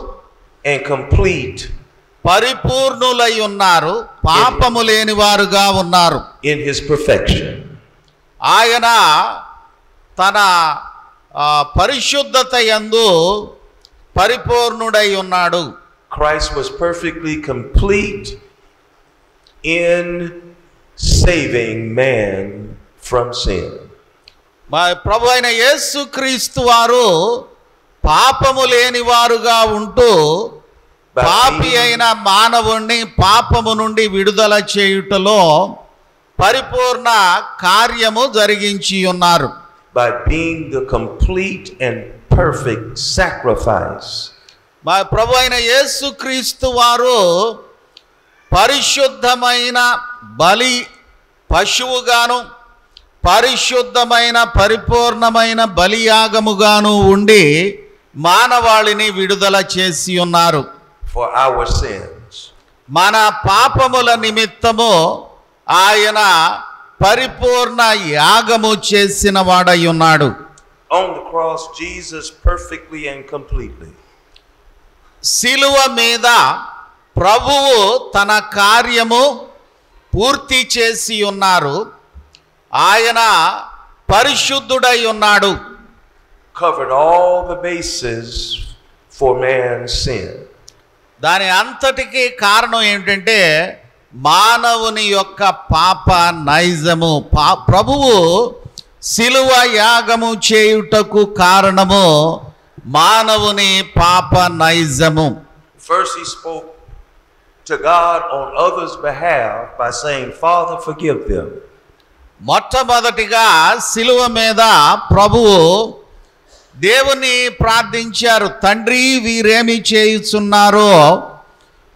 and complete పరిపూర్ణులై ఉన్నారు, పాపము లేని వారుగా ఉన్నారు. in his perfection. ఆయన తన పరిశుద్ధత యందు పరిపూర్ణుడై ఉన్నాడు. Christ was perfectly complete in saving man from sin. మా ప్రభు అయిన యేసుక్రీస్తు వారు పాపము లేని వారుగా ఉంటూ పాపి అయిన మానవుణ్ణి పాపము నుండి విడుదల చేయుటలో పరిపూర్ణ కార్యము జరిగించి ఉన్నారు. By being the complete and perfect sacrifice. మా ప్రభు అయిన యేసుక్రీస్తు వారు పరిశుద్ధమైన బలి పశువుగాను పరిశుద్ధమైన పరిపూర్ణమైన బలియాగముగాను ఉండి మానవాళిని విడుదల చేసి ఉన్నారు. For our sins. మన పాపముల నిమిత్తము ఆయన పరిపూర్ణ యాగము చేసిన వాడై ఉన్నాడు. On the cross, Jesus perfectly and completely. సిలువ మీద ప్రభువు తన కార్యము పూర్తి చేసి ఉన్నారు. ఆయన పరిశుద్ధుడై ఉన్నాడు. Covered all the bases for man's sin. దాని అంతటికి కారణం ఏమిటంటే మానవుని యొక్క పాప నైజము. ప్రభువు సిలువ యాగము చేయుటకు కారణము మానవుని పాప నైజము. First he spoke to God on others' behalf by saying, Father, forgive them. మొట్టమొదటిగా సిలువ మీద ప్రభువు దేవుని ప్రార్థించారు. తండ్రి, వీరేమి చేయుచున్నారో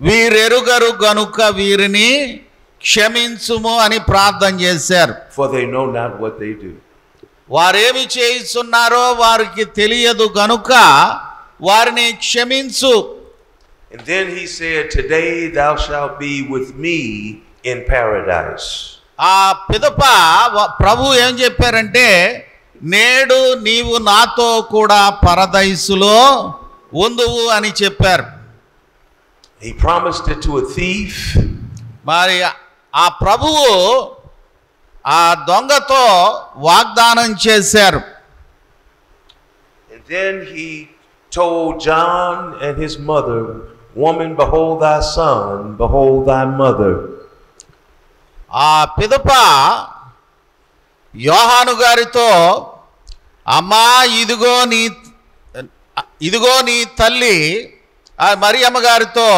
వీరెరుగరు గనుక వీరిని క్షమించుము అని ప్రార్థన చేశారు. For they know not what they do. వారేమి చేయుచున్నారో వారికి తెలియదు గనుక వారిని క్షమించు. And then he said, Today thou shalt be with me in paradise. ఆ పిదప ప్రభు ఏం చెప్పారంటే, నేడు నీవు నాతో కూడా పరదైసులో ఉందువు అని చెప్పారు. He promised it to a thief. మరి ఆ ప్రభువు ఆ దొంగతో వాగ్దానం చేశారు. And then he told John and his mother, Woman, behold thy son, behold thy mother. ఆ పిదప యోహాను గారితో, అమ్మా ఇదిగో నీ తల్లి, మరియమ్మ గారితో,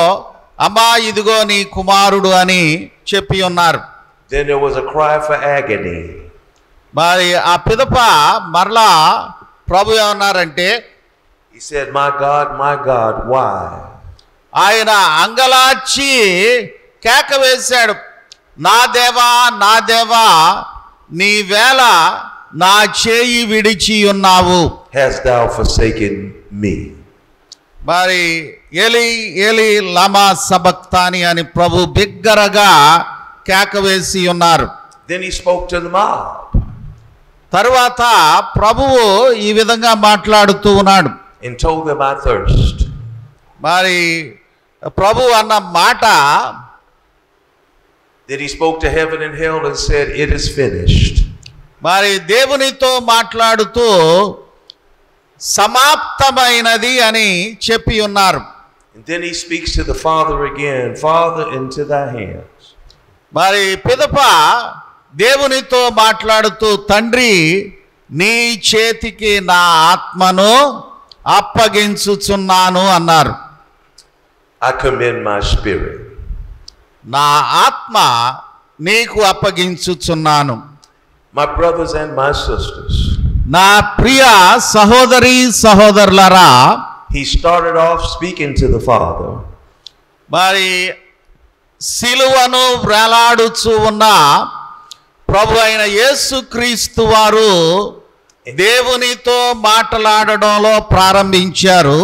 అమ్మా ఇదిగో నీ కుమారుడు అని చెప్పి ఉన్నారు. Then there was a cry for agony. మరి ఆ పిదప మరలా ప్రభు ఏమన్నారంటే, He said, my God, why? ఆయన అంగలార్చి కేక వేశాడు, నా దేవా నీవేళ నా చేయి విడిచి ఉన్నావు. Hast thou forsaken me? మరి ఏలి లమా సబక్తాని అని ప్రభు బిగ్గరగా కేక వేసి ఉన్నారు. Then he spoke to the mob. తరువాత ప్రభువు ఈ విధంగా మాట్లాడుతూ ఉన్నాడు. And told them, I thirst. మరి ప్రభు అన్న మాట, Then he spoke to heaven and hell and said, it is finished. మరి దేవునితో మాట్లాడుతూ సమాప్తమైనది అని చెప్పి ఉన్నారు. And then he speaks to the Father again, Father, into thy hands. మరి పిదప దేవునితో మాట్లాడుతూ, తండ్రి నీ చేతికి నా ఆత్మను అప్పగించుచున్నాను అన్నారు. I commend my spirit. నా ఆత్మ నీకు అప్పగించుచున్నాను. My brothers and my sisters. నా ప్రియ సహోదరి సహోదరులారా, He started off speaking to the Father. మరి సిలువను వేలాడుచు ఉన్న ప్రభు అయిన యేసుక్రీస్తు వారు దేవునితో మాట్లాడడంలో ప్రారంభించారు.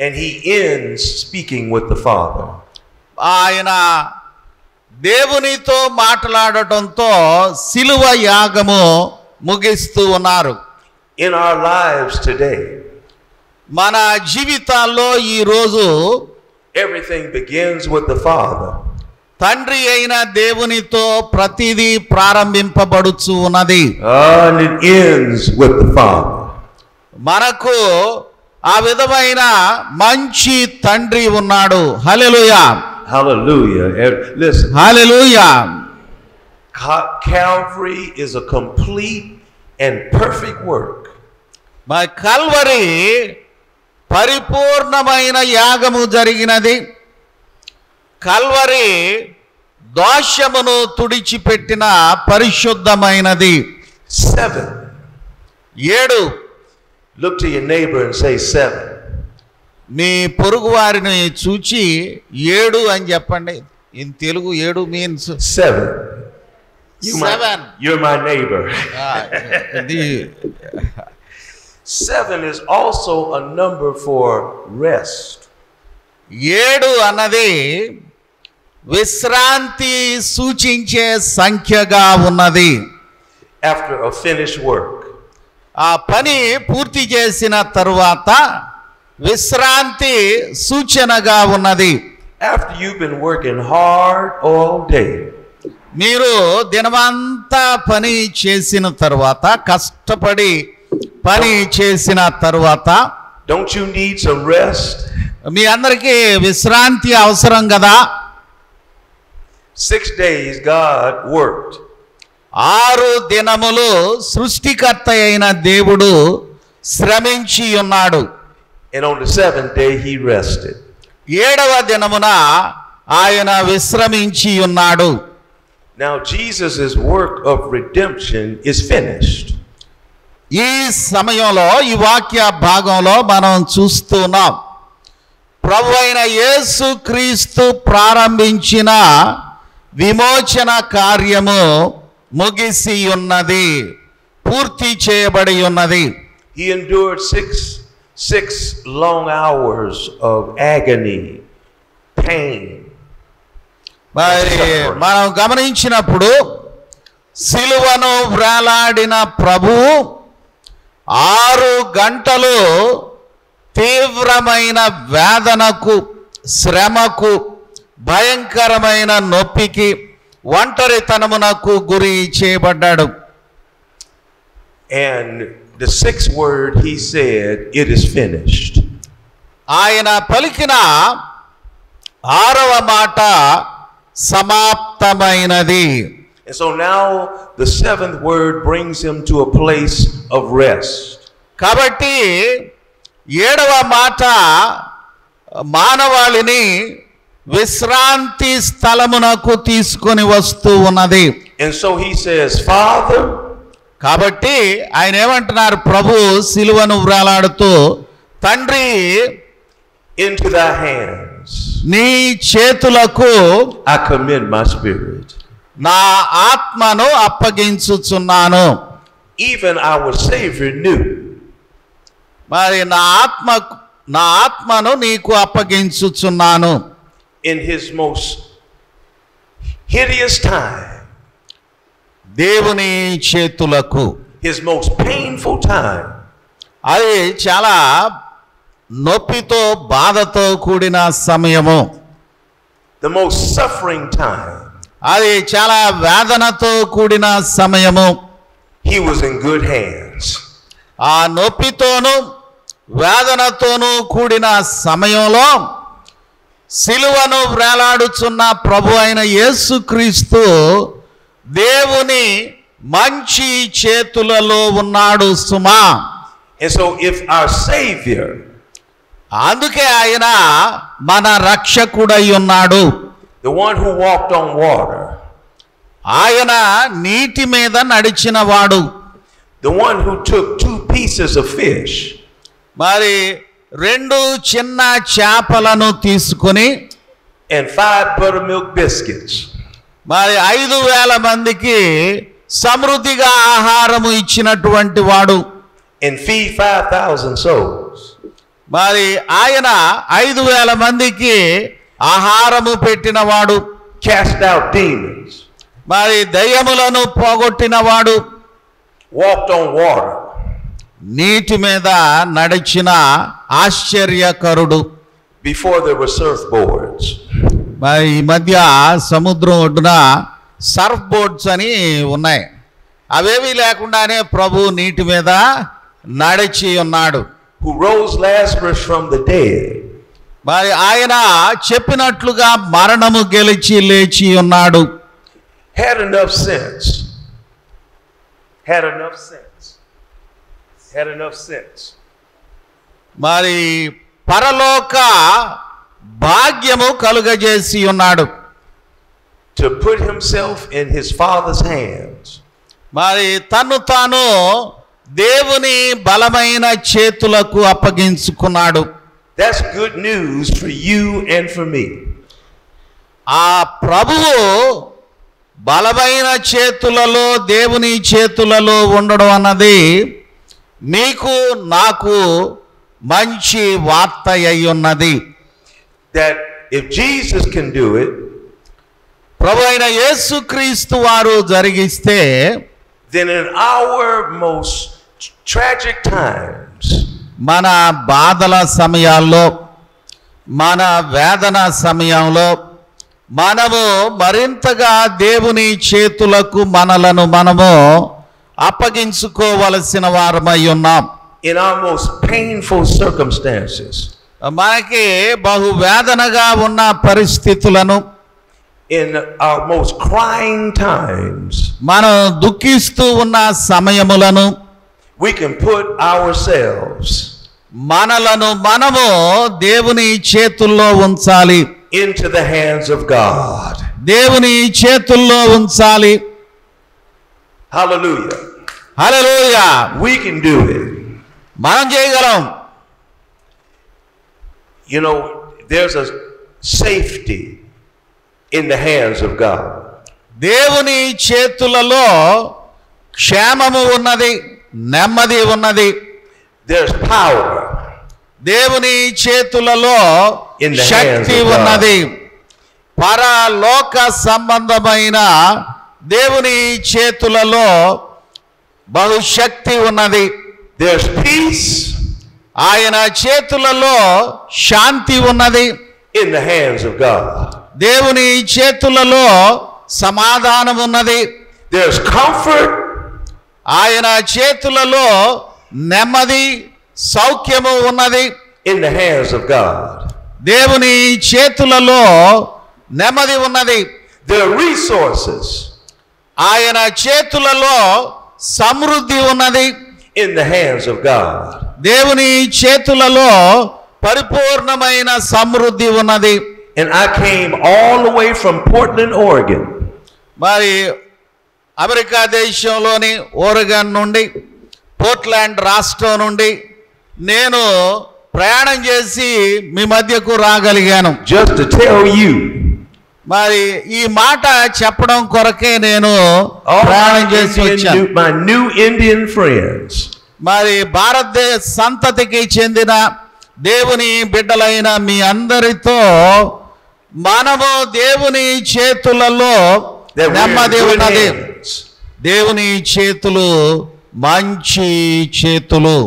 And he ends speaking with the Father. ఆయన దేవునితో మాట్లాడటంతో సిలువ యాగము ముగిస్తూ ఉన్నారు. In our lives today, మన జీవితాల్లో ఈరోజు everything begins with the Father. తండ్రి అయిన దేవునితో ప్రతిదీ ప్రారంభింపబడుచు ఉన్నది. And it ends with the Father. మనకు ఆ విధమైన మంచి తండ్రి ఉన్నాడు. హల్లెలూయా. Hallelujah. Listen, hallelujah. Calvary is a complete and perfect work. మరి కల్వరి పరిపూర్ణమైన యాగము జరిగినది. కల్వరి దోషమును తుడిచిపెట్టిన పరిశుద్ధమైనది. 7. Look to your neighbor and say 7. మీ పొరుగు వారిని చూచి 7 అని చెప్పండి. In Telugu 7 means 7. 7. You're my neighbor. ఇది 7 is also a number for rest. 7 అన్నది విశ్రాంతి సూచించే సంఖ్యగా ఉన్నది. After a finished work. ఆ పని పూర్తి చేసిన తరువాత విశ్రాంతి సూచనగా ఉన్నది. After you've been working hard all day. మీరు దినమంతా పని చేసిన తరువాత, కష్టపడి పని చేసిన తరువాత, Don't you need some rest? మీ అందరికీ విశ్రాంతి అవసరం కదా. 6 days God worked. 6 దినములు సృష్టికర్త అయిన దేవుడు శ్రమించి ఉన్నాడు. And on the 7th day he rested. 7వ దినమున ఆయన విశ్రమించి ఉన్నాడు. Now Jesus' work of redemption is finished. ఈ సమయంలో ఈ వాక్య భాగంలో మనం చూస్తున్నాం, ప్రభు అయిన యేసు క్రీస్తు ప్రారంభించిన విమోచన కార్యము ముగిసి ఉన్నది, పూర్తి చేయబడి ఉన్నది. He endured six long hours of agony, pain. మరి మనం గమనించినప్పుడు సిలువను వ్రేలాడిన ప్రభువు 6 గంటలు తీవ్రమైన వేదనకు, శ్రమకు, భయంకరమైన నొప్పికి, ఒంటరితనమునకు గురి చేయబడ్డాడు. And the 6th word he said, it is finished. ఆయన పలికిన 6వ మాట సమాప్తమైనది. And so now the 7th word brings him to a place of rest. కాబట్టి 7వ మాట మానవాళిని విశ్రాంతి స్థలమునకు తీసుకొని వస్తూ ఉన్నది. And so he says, Father, కాబట్టి ఆయన ఏమంటున్నారు, ప్రభు సిలువను వ్రేలాడుతూ, తండ్రి, into thy hands నీ చేతులకు I commend my spirit. నా ఆత్మను అప్పగించుచున్నాను. Even our Savior knew మరి నా ఆత్మను నీకు అప్పగించుచున్నాను. in his most hideous time, దేవుని చేతులకు, his most painful time, అది చాలా నొప్పితో బాధతో కూడిన సమయము, the most suffering time, అది చాలా వేదనతో కూడిన సమయము. he was in good hands. ఆ నొప్పితోనూ వేదనతోనూ కూడిన సమయంలో సిలువను వ్రేలాడుచున్న ప్రభు అయిన యేసుక్రీస్తు దేవుని మంచి చేతులలో ఉన్నాడు సుమా. And so if our Savior, అందుకే ఆయన మన రక్షకుడై ఉన్నాడు. the one who walked on water, ఆయన నీటి మీద నడిచిన వాడు, the one who took 2 pieces of fish మరి 2 చిన్న చేపలను తీసుకుని and 5 buttermilk biscuits, మరి 5,000 మందికి సమృద్ధిగా ఆహారము ఇచ్చినటువంటి వాడు, and feed 5,000 souls, మరి ఆయన 5,000 మందికి ఆహారము పెట్టినవాడు, cast out demons, మరి దయ్యములను పోగొట్టినవాడు, walked on water, నీటి మీద నడిచిన ఆశ్చర్యకరుడు, before there were surfboards. మరి ఈ మధ్య సముద్రం ఒడ్డున సర్ఫ్ బోర్డ్స్ అని ఉన్నాయి. అవేవి లేకుండానే ప్రభు నీటి మీద నడిచి ఉన్నాడు. Who rose Lazarus from the dead. మరి ఆయన చెప్పినట్లుగా మరణము గెలిచి లేచి ఉన్నాడు. Had enough sense. Had enough sense. Had enough sense. మరి పరలోక భాగ్యము కలుగజేసి ఉన్నాడు. To put himself in his father's hands. మరి తను తాను దేవుని బలమైన చేతులకు అప్పగించుకున్నాడు. That's good news for you and for me. ఆ ప్రభువు బలమైన చేతులలో దేవుని చేతులలో ఉండడం అన్నది మీకు నాకు మంచి వార్త అయి ఉన్నది. That if Jesus can do it, ప్రభు అయిన యేసుక్రీస్తు వారు జరిగిస్తే, then in our most tragic times, మన బాధల సమయాల్లో, మన వేదన సమయంలో మనము మరింతగా దేవుని చేతులకు మనలను మనము అప్పగించుకోవలసిన వారమై ఉన్నాం. in our most painful circumstances, మనకి బహు వేదనగా ఉన్న పరిస్థితులను, in our most crying times, మనం దుఃఖిస్తూ ఉన్న సమయములను we can put ourselves మనలను మనము దేవుని చేతుల్లో ఉంచాలి. into the hands of God. దేవుని చేతుల్లో ఉంచాలి. Hallelujah. Hallelujah. We can do it. మనం చేయగలం. You know, there's a safety in the hands of God. దేవుని చేతులలో క్షేమము ఉన్నది, నెమ్మది ఉన్నది. There's power దేవుని చేతులలో in the hands Shakti of God. ఉన్నది. పరలోక సంబంధమైన దేవుని చేతులలో బహుశక్తి ఉన్నది. There's peace ఆయన చేతులలో శాంతి ఉన్నది. in the hands of God. దేవుని చేతులలో సమాధానం ఉన్నది. There's comfort ఆయన చేతులలో నెమ్మది, సౌఖ్యము ఉన్నది. in the hands of God. దేవుని చేతులలో నెమ్మది ఉన్నది. There are resources ఆయన చేతులలో సమృద్ధి ఉన్నది. in the hands of God. దేవుని చేతులలో పరిపూర్ణమైన సమృద్ధి ఉన్నది. And I came all the way from Portland, Oregon, మరి అమెరికా దేశంలోని ఓరెగాన్ నుండి, పోర్ట్లాండ్ రాష్ట్రం నుండి నేను ప్రయాణం చేసి మీ మధ్యకు రాగలిగాను. just to tell you మరి ఈ మాట చెప్పడం కొరకే నేను all ప్రయాణం చేసి వచ్చాను. my new Indian friends, మరి భారతదేశ సంతతికి చెందిన దేవుని బిడ్డలైన మీ అందరితో మనము దేవుని చేతులలో that we're in నెమ్మది good ఉన్నది. hands. దేవుని చేతులు మంచి చేతులు.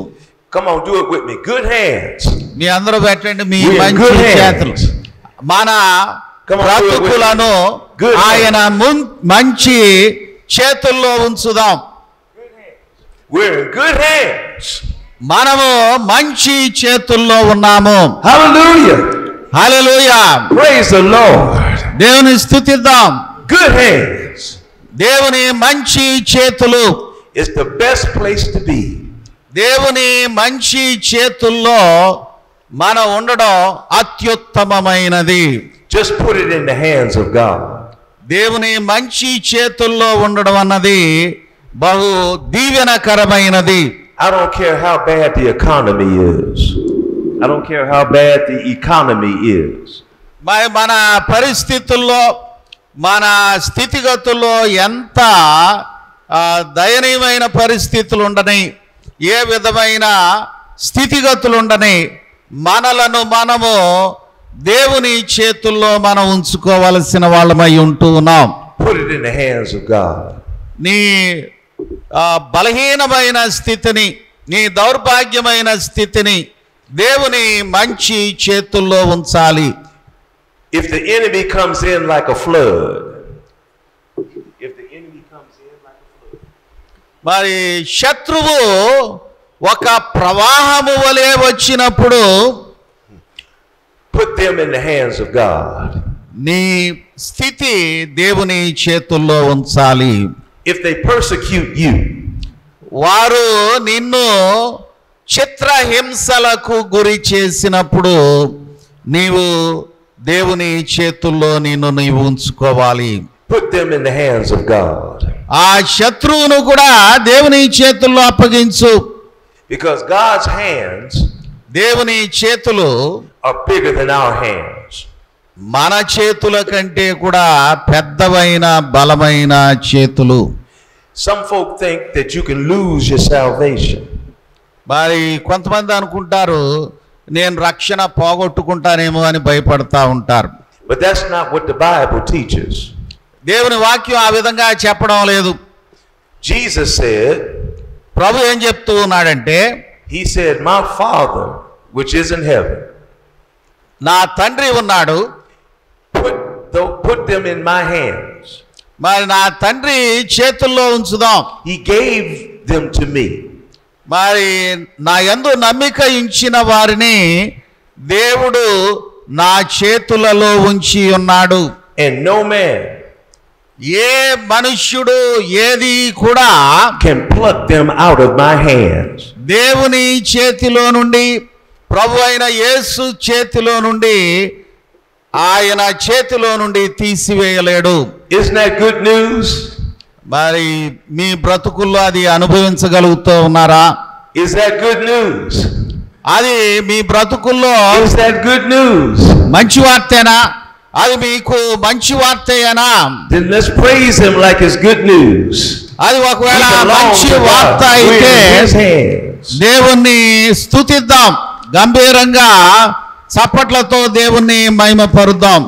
Come on, do it with me. Good hands. మీ అందరూ పెట్టండి మీ We're in మంచి good hands. చేతులు. మన Come on, do it with me. బ్రతుకులను Good ఆయన మంచి చేతుల్లో ఉంచుదాం. We're in good hands. మనము మంచి చేతుల్లో ఉన్నాము. Hallelujah. Hallelujah. Praise the Lord. దేవుని స్తుతిద్దాం. Good hands దేవుని మంచి చేతులు. is the best place to be. దేవుని మంచి చేతుల్లో మనం ఉండడం అత్యుత్తమమైనది. Just put it in the hands of God. దేవుని మంచి చేతుల్లో ఉండడం అన్నది బహు దీవెనకరమైనది. I don't care how bad the economy is. I don't care how bad the economy is. మన పరిస్థితుల్లో, మన స్థితిగతుల్లో ఎంత దయనీయమైన పరిస్థితులు ఉండని, ఏ విధమైన స్థితిగతులు ఉండని, మనలను మనము దేవుని చేతుల్లో మనం ఉంచుకోవలసిన వాళ్ళమై ఉంటూ ఉన్నాం. Put it in the hands of God. నీ బలహీనమైన స్థితిని, నీ దౌర్భాగ్యమైన స్థితిని దేవుని మంచి చేతుల్లో ఉంచాలి. If the enemy comes in like a flood, మరి శత్రువు ఒక ప్రవాహము వలె వచ్చినప్పుడు put them in the hands of God. నీ స్థితి దేవుని చేతుల్లో ఉంచాలి. If they persecute you, వారు నిన్ను చిత్రహింసలకు గురి చేసినప్పుడు నీవు దేవుని చేతుల్లో నిన్ను నీవు ఉంచుకోవాలి. put them in the hands of God. ఆ శత్రువును కూడా దేవుని చేతుల్లో అప్పగించు. Because God's hands దేవుని చేతులు are bigger than our hands. మన చేతుల కంటే కూడా పెద్దవైన బలమైన చేతులు. Some folk think that you can lose your salvation. మరి కొంతమంది అనుకుంటారు నేను రక్షణ పోగొట్టుకుంటానేమో అని భయపడతా ఉంటారు. But that's not what the Bible teaches. దేవుని వాక్యం ఆ విధంగా చెప్పడం లేదు. Jesus said, ప్రభు ఏం చెప్తూ ఉన్నాడంటే, he said, my Father which is in heaven, నా తండ్రి ఉన్నాడు, put them in my hands. మరి నా తండ్రి చేతుల్లో ఉంచుదాం. He gave them to me. మరి నా యందు నమ్మిక ఉంచిన వారిని దేవుడు నా చేతులలో ఉంచి ఉన్నాడు. And no man ఏ మనుష్యుడు ఏది కూడా can pluck them out of my hands. దేవుని చేతిలో నుండి, ప్రభు అయిన యేసు చేతిలో నుండి, ఆయన చేతిలో నుండి తీసివేయలేడు. Isn't that good news? మరి మీ బ్రతుకుల్లో అది అనుభవించగలుగుతూ ఉన్నారా? Is that good news? అది మీ బ్రతుకుల్లో Is that good news? మంచి వార్తేనా? అది మీకు మంచి వార్తేనా? Then let's praise him like it's good news. అది ఒకవేళ We belong మంచి to వార్త God. We're అయితే in his hands. దేవుణ్ణి స్తుతిద్దాం, గంభీరంగా చప్పట్లతో దేవుణ్ణి మహిమపరుద్దాం.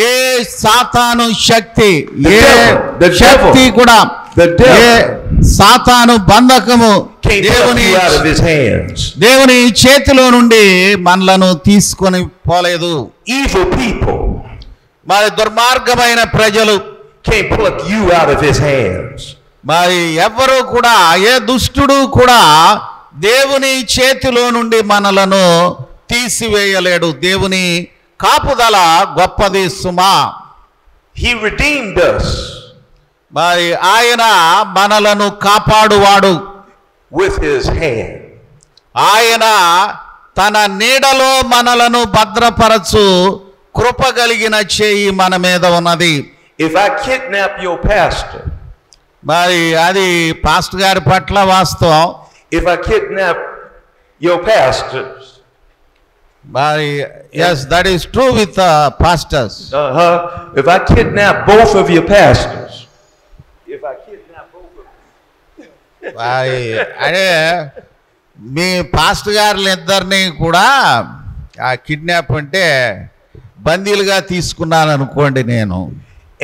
ఏ సాతాను శక్తి, ఏ The devil. శక్తి కూడా, The devil. ఏ సాతాను బంధకము Can't pluck దేవుని you out of his hands. దేవుని చేతిలో నుండి మనలను తీసుకొని పోలేదు. Evil people మరి దుర్మార్గమైన ప్రజలు can't pluck you out of his hands. మరి ఎవ్వరూ కూడా, ఏ దుష్టుడు కూడా దేవుని చేతిలో నుండి మనలను తీసివేయలేడు. దేవుని కాపుదల గొప్పది సుమా. He redeemed us మరి ఆయన మనలను కాపాడువాడు. with his hand. ఆయన తన నీడలో మనలను భద్రపరచు కృప కలిగిన చేయి మన మీద ఉన్నది. If I kidnap your pastor, మరి అది పాస్టర్ గారి పట్ల వాస్తవం. if I kidnap your pastors, మరి yes, that is true with pastors. if I kidnap both of your pastors, if I kidnap both of them, అదే మీ పాస్టర్ గారులు ఇద్దరిని కూడా ఆ కిడ్నాప్ అంటే బందీలుగా తీసుకున్నాను అనుకోండి నేను,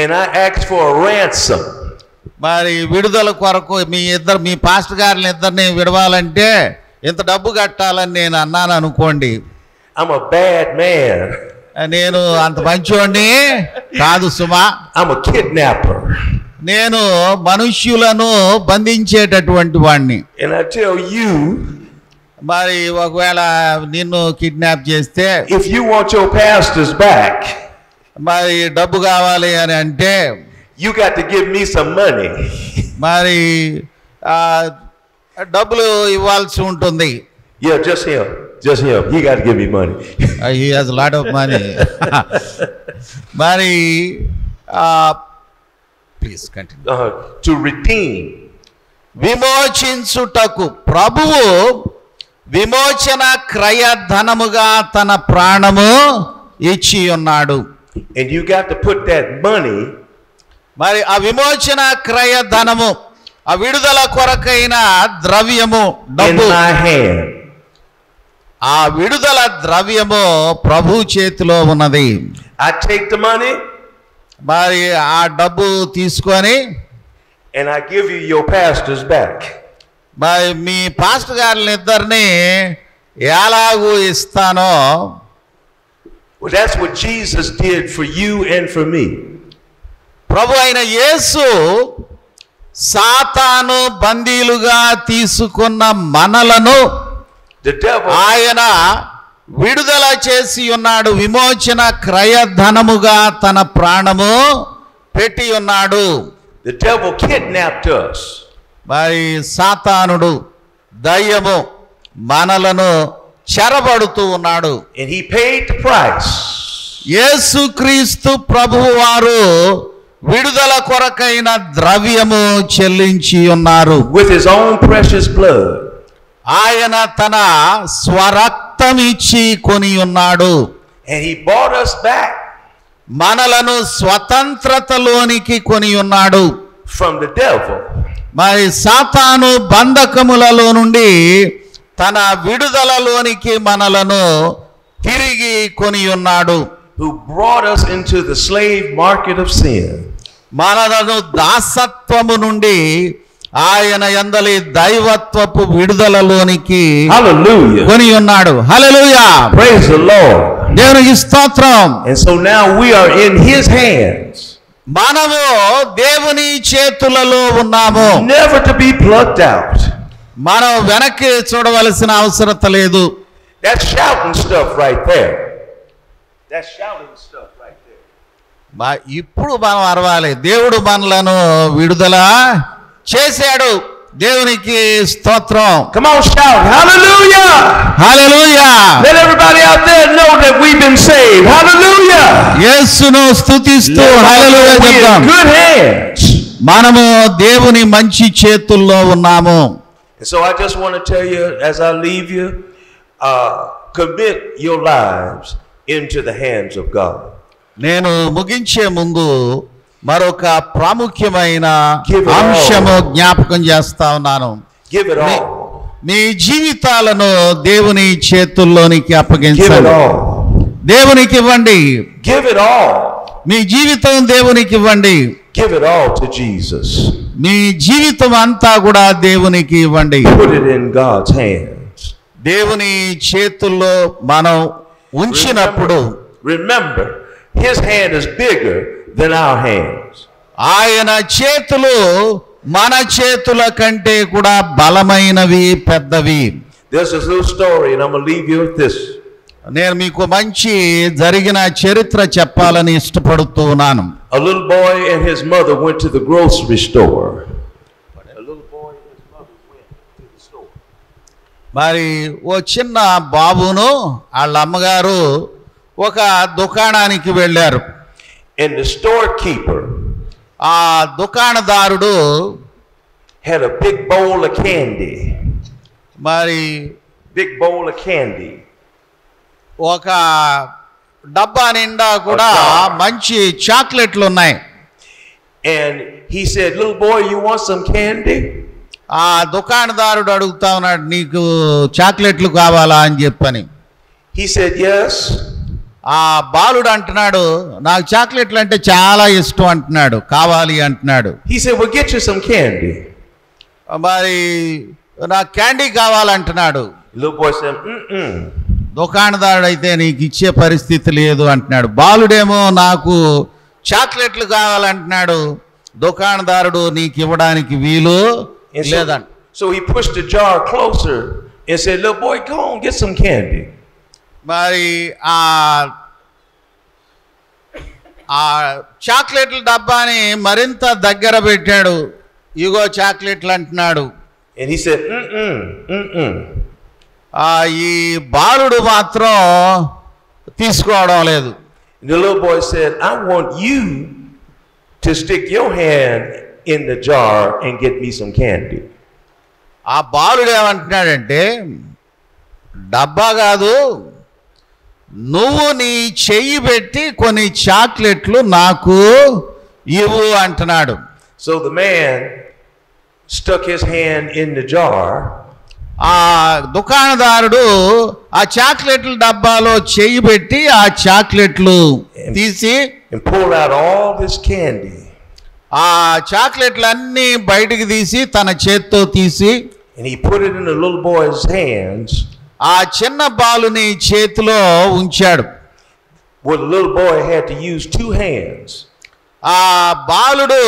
and I ask for a ransom, మరి విడుదల కొరకు మీ పాస్టర్ గారులు ఇద్దరిని విడవాలంటే ఇంత డబ్బు కట్టాలని నేను అన్నాను అనుకోండి, I'm a bad man. నేను అంత మంచోడిని కాదు సుమా. I'm a kidnapper. నేను మనుష్యులను బంధించేటటువంటి వాడిని. And I tell you, మరి ఒకవేళ నిన్ను కిడ్నాప్ చేస్తే, if you want your pastors back, మరి డబ్బు కావాలి అని అంటే you got to give me some money. మరి డబ్బులు ఇవ్వాల్సి ఉంటుంది. Yeah, just him. He got to give me money. He has a lot of money. మరి ప్లీజ్ కంటిన్యూ. To redeem. విమోచించుటకు ప్రభువు విమోచన క్రయ ధనముగా తన ప్రాణము ఇచ్చి ఉన్నాడు. And you got to put that money, మరి ఆ విమోచన క్రయ ధనము, ఆ విడుదల కొరకైన ద్రవ్యము, in డబ్బు, my hand. ఆ విడుదల ద్రవ్యము ప్రభు చేతిలో ఉన్నది. I take the money మరి ఆ డబ్బు తీసుకొని and I give you your pastors back. మరి మీ పాస్టర్ గారిని ఇద్దరిని ఎలాగూ ఇస్తానో, Well, that's what Jesus did for you and for me. ప్రభు అయిన యేసు సాతాను బందీలుగా తీసుకున్న మనలను The devil, ఆయన విడుదల చేసి ఉన్నాడు. విమోచన క్రయధనముగా తన ప్రాణము పెట్టి ఉన్నాడు. the devil kidnapped us. మరి సాతానుడు దయ్యము మనలను చెరబడుతూ ఉన్నాడు. And he paid the price. యేసుక్రీస్తు ప్రభువు వారు విడుదల కొరకైన ద్రవ్యము చెల్లించి ఉన్నారు. With his own precious blood. ఆయన తన స్వరక్తమిచ్చి కొని ఉన్నాడు. And he bought us back మనలను స్వతంత్రతలోనికి కొని ఉన్నాడు. from the devil. మరి సాతాను బంధకములలో నుండి తన విడుదలలోనికి మనలను తిరిగి కొని ఉన్నాడు. Who brought us into the slave market of sin. మనలను దాసత్వము నుండి ఆయన యందలి దైవత్వపు విడుదలలోనికి Hallelujah. కొని ఉన్నాడు. హల్లెలూయా. Praise the Lord. దేవునికి స్తోత్రం. And so now we are in his hands. మనము దేవుని చేతులలో ఉన్నాము. Never to be plucked out. మనం వెనక్కి చూడవలసిన అవసరత లేదు. That's shouting stuff right there. That's shouting stuff right there. ఇప్పుడు మనం అరవాలి. దేవుడు మనలను విడుదల చేశాడు. దేవునికి స్తోత్రం. Come on, shout hallelujah. Hallelujah. Let everybody out there know that we've been saved. Hallelujah. యేసును స్తుతిస్తూ Let హల్లెలూయా everybody know we're చెప్దాం. in good hands. మనము దేవుని మంచి చేతుల్లో ఉన్నాము. And so I just want to tell you as I leave you, commit your lives into the hands of God. నేను ముగించే ముందు మరొక ప్రాముఖ్యమైన Give it all. అంశము జ్ఞాపకం చేస్తా ఉన్నాను. Give it all. మీ జీవితాలను దేవుని చేతుల్లోనికి Give it అప్పగించండి. all. దేవునికి ఇవ్వండి. Give it all. మీ జీవితం దేవునికి ఇవ్వండి. Give it all to Jesus. మీ జీవితం అంతా కూడా దేవునికి ఇవ్వండి. Put it in God's hands. దేవుని చేతుల్లో మనం ఉంచినప్పుడు Remember, his hand is bigger than our hands. ఆయన చేతులు మన చేతుల కంటే కూడా బలమైనవి, పెద్దవి. There's this little story, and I'm going to leave you with this. నేను మీకు మంచి జరిగిన చరిత్ర చెప్పాలని ఇష్టపడుతూ ఉన్నాను. A little boy and his mother went to the grocery store. A little boy and his mother went to the store. మరి ఓ చిన్న బాబును వాళ్ళ అమ్మగారు ఒక దుకాణానికి వెళ్ళారు. And the storekeeper ఆ దుకాణదారుడు had a big bowl of candy. మరి Big bowl of candy. ఒక డబ్బా నిండా కూడా మంచి చాక్లెట్లు ఉన్నాయి. And he said, little boy, you want some candy? ఆ దుకాణదారుడు అడుగుతా ఉన్నాడు, నీకు చాక్లెట్లు కావాలా అని చెప్పని. He said, yes. ఆ బాలుడు అంటున్నాడు, నాకు చాక్లెట్లు అంటే చాలా ఇష్టం అంటున్నాడు, కావాలి అంటున్నాడు. He said, well, get you some candy. మరి నాకు క్యాండీ కావాలంటున్నాడు. Little boy said, mm-mm. దుకాణదారుడు అయితే నీకు ఇచ్చే పరిస్థితి లేదు అంటున్నాడు. బాలుడేమో నాకు చాక్లెట్లు కావాలంటున్నాడు. దుకాణదారుడు నీకు ఇవ్వడానికి వీలు లేదంట. So he pushed the jar closer and said, little boy, go on, get some candy. మరి ఆ చాక్లెట్ల డబ్బాని మరింత దగ్గర పెట్టాడు. ఇగో చాక్లెట్లు అంటున్నాడు. And he said, mm-mm, mm-mm. ఈ బాలుడు మాత్రం తీసుకోవడం లేదు. The little boy said, I want you to stick your hand in the jar and get me some candy. ఆ బాలుడు ఏమంటున్నాడంటే, డబ్బా కాదు, నువ్వు నీ చెయ్యి పెట్టి కొన్ని చాక్లెట్లు నాకు ఇవ్వు అంటున్నాడు. So the man stuck his hand in the jar. ఆ దుకాణదారుడు ఆ చాక్లెట్ల డబ్బాలో చెయ్యి పెట్టి ఆ చాక్లెట్లు తీసి And pulled out all this candy. ఆ చాక్లెట్లు అన్నీ బయటికి తీసి తన చేత్తో తీసి And he put it in the little boy's hands. ఆ చిన్న బాలుని చేతిలో ఉంచాడు. Where the little boy had to use 2 hands. ఆ బాలుడు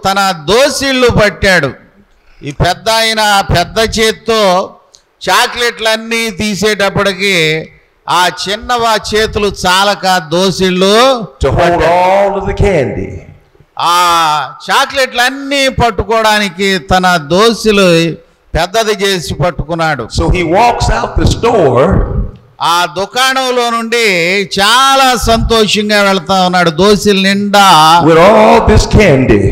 తన దోసిళ్ళు పట్టాడు. ఈ పెద్ద ఆయన పెద్ద చేత్తో చాక్లెట్లన్నీ తీసేటప్పటికి ఆ చిన్నవా చేతులు చాలక దోసిళ్ళు To hold all of the candy. ఆ చాక్లెట్లన్నీ పట్టుకోవడానికి తన దోసిలు పెద్దది చేసి పట్టుకున్నాడు. So he walks out the store. ఆ దుకాణంలో నుండి చాలా సంతోషంగా వెళ్తా ఉన్నాడు. దోసిల నిండా With all this candy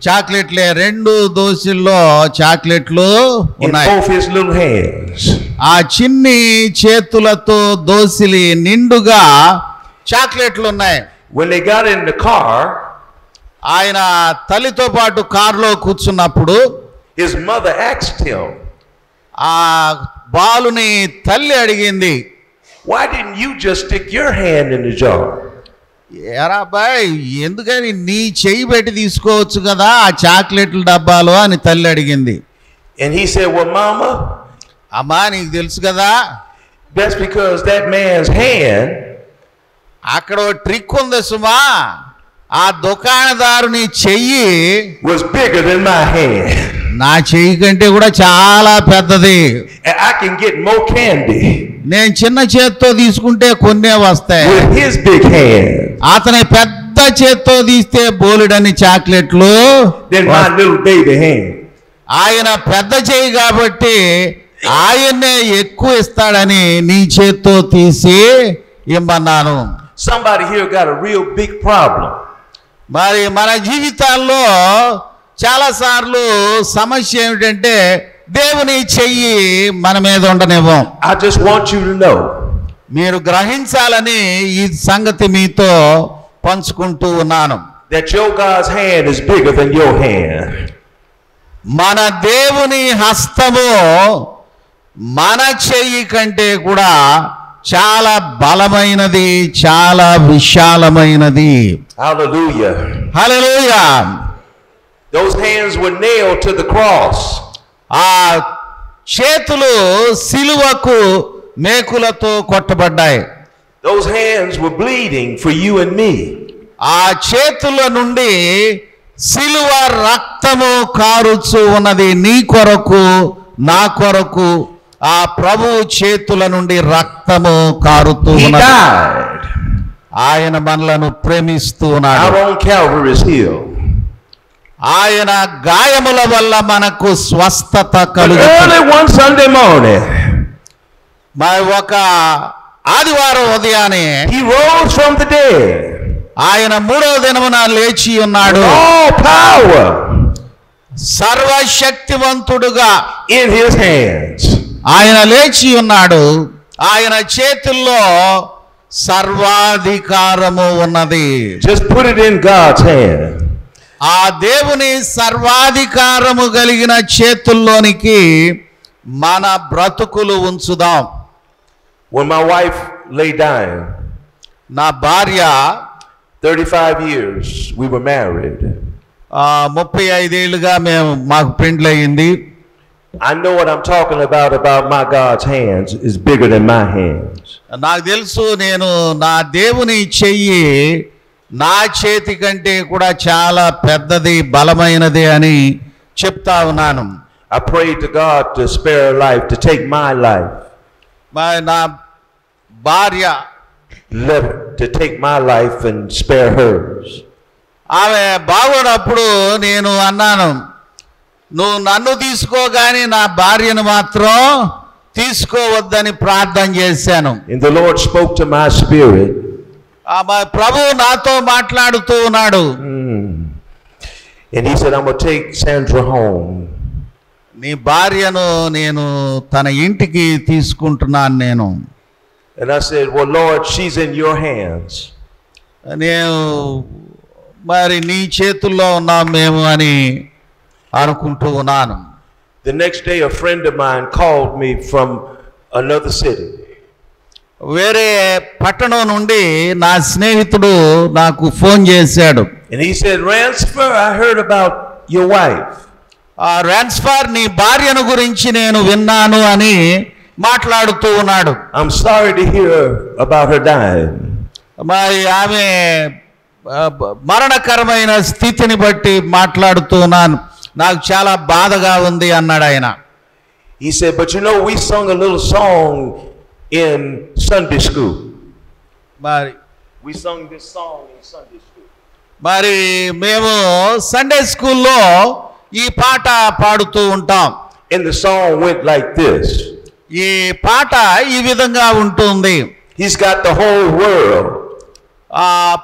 చాక్లెట్లే, 2 దోసిల్లో చాక్లెట్లు in ఉన్నాయి. both his little hands. ఆ చిన్ని చేతులతో దోసిలి నిండుగా చాక్లెట్లు ఉన్నాయి. When they got in the car, ఆయన తల్లితో పాటు కారులో కూర్చున్నప్పుడు his mother asked him, ఆ బాలుని తల్లి అడిగింది, "Why didn't you just stick your hand in the jar?" ఎరా అబ్బాయి, ఎందుకని నీ చెయ్యి పెట్టి తీసుకోవచ్చు కదా ఆ చాక్లెట్ల డబ్బాలో అని తల్లి అడిగింది. And he said, "Well, Mama, అమ్మా నీకు తెలుసు కదా, that's because that man's hand అక్కడ ఓ ట్రిక్ ఉంది సుమా. ఆ దుకాణదారుని చెయ్యి was bigger than my hand. నా చెయ్యి కంటే కూడా చాలా పెద్దది. And I can get more candy నేను చిన్న చేత్తో తీసుకుంటే కొన్నే వస్తాయి, with his big hand అతని పెద్ద చేత్తో తీస్తే బోలెడన్ని చాక్లెట్లు. than my little baby hand." ఆయన పెద్ద చెయ్యి కాబట్టి ఆయన్నే ఎక్కువ ఇస్తాడని నీ చేత్తో తీసి ఇమ్మన్నాను. Somebody here got a real big problem. మరి మన జీవితాల్లో చాలాసార్లు సమస్య ఏమిటంటే దేవుని చెయ్యి మన మీద ఉండనివ్వం. I just want you to know మీరు గ్రహించాలని ఈ సంగతి మీతో పంచుకుంటూ ఉన్నాను. that your God's hand is bigger than your hand. మన దేవుని హస్తము మన చెయ్యి కంటే కూడా చాలా బలమైనది, చాలా విశాలమైనది. Hallelujah. Hallelujah. Those hands were nailed to the cross. ఆ చేతులు సిలువకు మేకులతో కొట్టబడ్డాయి. Those hands were bleeding for you and me. ఆ చేతుల నుండి సిలువ రక్తము కారుచు ఉన్నది. నీ కొరకు, నా కొరకు ఆ ప్రభు చేతుల నుండి రక్తము కారుతూ He ఉన్నది. died ఆయన మనలను ప్రేమిస్తూ out ఉన్నాడు. on Calvary's hill. ఆయన గాయముల వల్ల మనకు స్వస్థత But కలుగుతుంది. early one Sunday morning, మరి ఒక ఆదివారం ఉదయాన్నే he rose from the dead. ఆయన 3వ దినమున లేచి ఉన్నాడు. With all power సర్వశక్తివంతుడుగా in his hands. ఆయన లేచి ఉన్నాడు. ఆయన చేతుల్లో సర్వాధికారము ఉన్నది. Just put it in God's hand. ఆ దేవుని సర్వాధికారము కలిగిన చేతుల్లోనికి మన బ్రతుకులు ఉంచుదాం. When my wife lay dying, నా భార్య 35 years we were married. 35 ఏళ్ళుగా మాకు పెండ్లయింది. I know what I'm talking about my God's hands is bigger than my hands. నాకు తెలుసు, నేను నా దేవుని చెయ్యి నా చేతి కంటే కూడా చాలా పెద్దది, బలమైనది అని చెప్తా ఉన్నాను. I prayed to God to spare her life, to take my life. నా భార్య Let her to take my life and spare hers. ఆమె బాగున్నప్పుడు నేను అన్నాను, నువ్వు నన్ను తీసుకోగాని నా భార్యను మాత్రం తీసుకోవద్దని ప్రార్థన చేశాను. And the Lord spoke to my spirit. ప్రభువు నాతో మాట్లాడుతూ ఉన్నాడు. And he said, I'm going to take Sandra home. నీ భార్యను నేను తన ఇంటికి తీసుకుంటున్నాను నేను. And I said, well, Lord, she's in your hands. నేను మరి నీ చేతుల్లో ఉన్నాం మేము అని అనుకుంటూ ఉన్నాను. The next day, a friend of mine called me from another city. వేరే పట్టణం నుండి నా స్నేహితుడు నాకు ఫోన్ చేశాడు. And he said, Ransford, I heard about your wife. రాన్స్ఫర్, నీ భార్యను గురించి నేను విన్నాను అని మాట్లాడుతూ ఉన్నాడు. I'm sorry to hear about her dying. మరి ఆమె మరణకరమైన స్థితిని బట్టి మాట్లాడుతున్నాను, నాకు చాలా బాధగా ఉంది అన్నాడు ఆయన. He said, but you know, we sung a little song in Sunday school. మరి We sung this song in Sunday school. మరి మేము సండే స్కూల్లో ఈ పాట పాడుతూ ఉంటాం. And the song went like this. ఈ పాట ఈ విధంగా ఉంటుంది. He's got the whole world.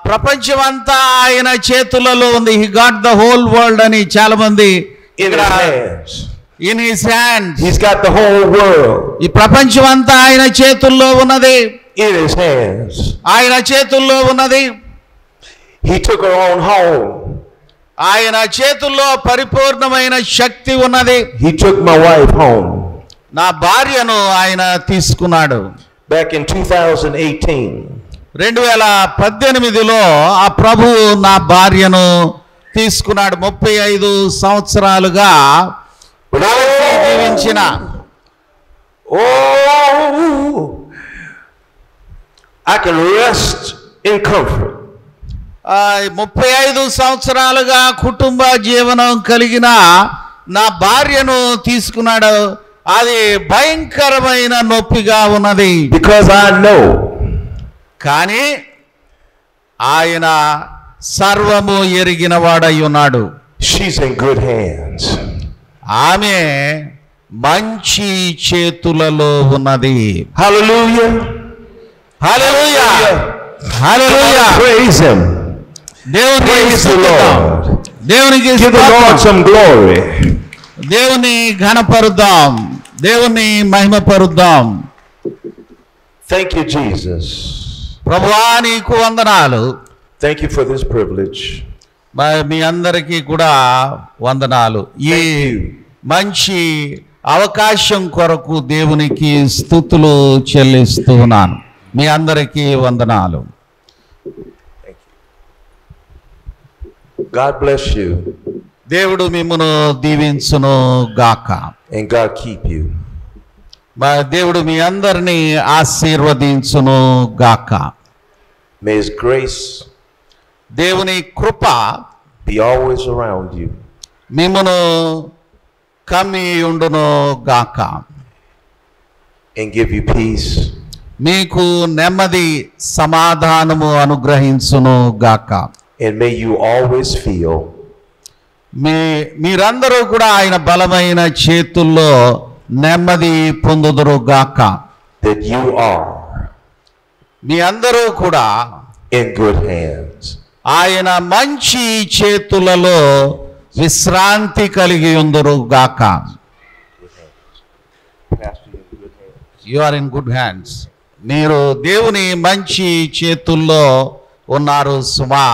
ప్రపంచమంతా ఆయన చేతులలో ఉంది. He got the whole world అని చాలా మంది In his hands. In his hands. He's got the whole world. ఈ ప్రపంచమంతా ఆయన చేతుల్లో ఉన్నది. In his hands. ఆయన చేతుల్లో ఉన్నది. He took her on home. ఆయన చేతుల్లో పరిపూర్ణమైన శక్తి ఉన్నది. He took my wife home. నా భార్యను ఆయన తీసుకున్నాడు. Back in 2018. 2018లో ఆ ప్రభు నా భార్యను తీసుకున్నాడు. 35 సంవత్సరాలుగా జీవించిన I can rest in comfort. 35 సంవత్సరాలుగా కుటుంబ జీవనం కలిగిన నా భార్యను తీసుకున్నాడు. అది భయంకరమైన నొప్పిగా ఉన్నది. Because I know. కానీ ఆయన సర్వము ఎరిగిన వాడై ఉన్నాడు. She's in good hands. ఆమె మంచి చేతులలో ఉన్నది. Hallelujah. హల్లెలూయా. హల్లెలూయా. Praise him. దేవునికి Praise the స్తుతిద్దాం. Lord. దేవునికి Give the Lord స్తోత్రం. some glory. దేవుని ఘనపరుద్దాం, దేవుని మహిమపరుద్దాం. Thank you, Jesus. ప్రభువా నీకు వందనాలు. Thank you for this privilege. మీ అందరికీ కూడా వందనాలు. ఈ మంచి అవకాశం కొరకు దేవునికి స్తుతులు చెల్లిస్తున్నాను. మీ అందరికీ వందనాలు. God bless you. దేవుడు మిమ్మును దీవించును గాక. And God keep you. దేవుడు మీ అందరినీ ఆశీర్వదించును గాక. May his grace దేవుని కృప be always around you. మిమ్మును కమ్మి ఉండును గాక. And give you peace. మీకు నెమ్మది సమాధానము అనుగ్రహించును గాక. And may you always feel మీరందరూ కూడా ఆయన బలమైన చేతుల్లో నెమ్మది పొందుదురు గాక. that you are మీ అందరూ కూడా in good hands. ఆయన మంచి చేతులలో విశ్రాంతి కలిగి ఉందురు గాక. You are in good hands. మీరు దేవుని మంచి చేతుల్లో ఉన్నారు సుమా.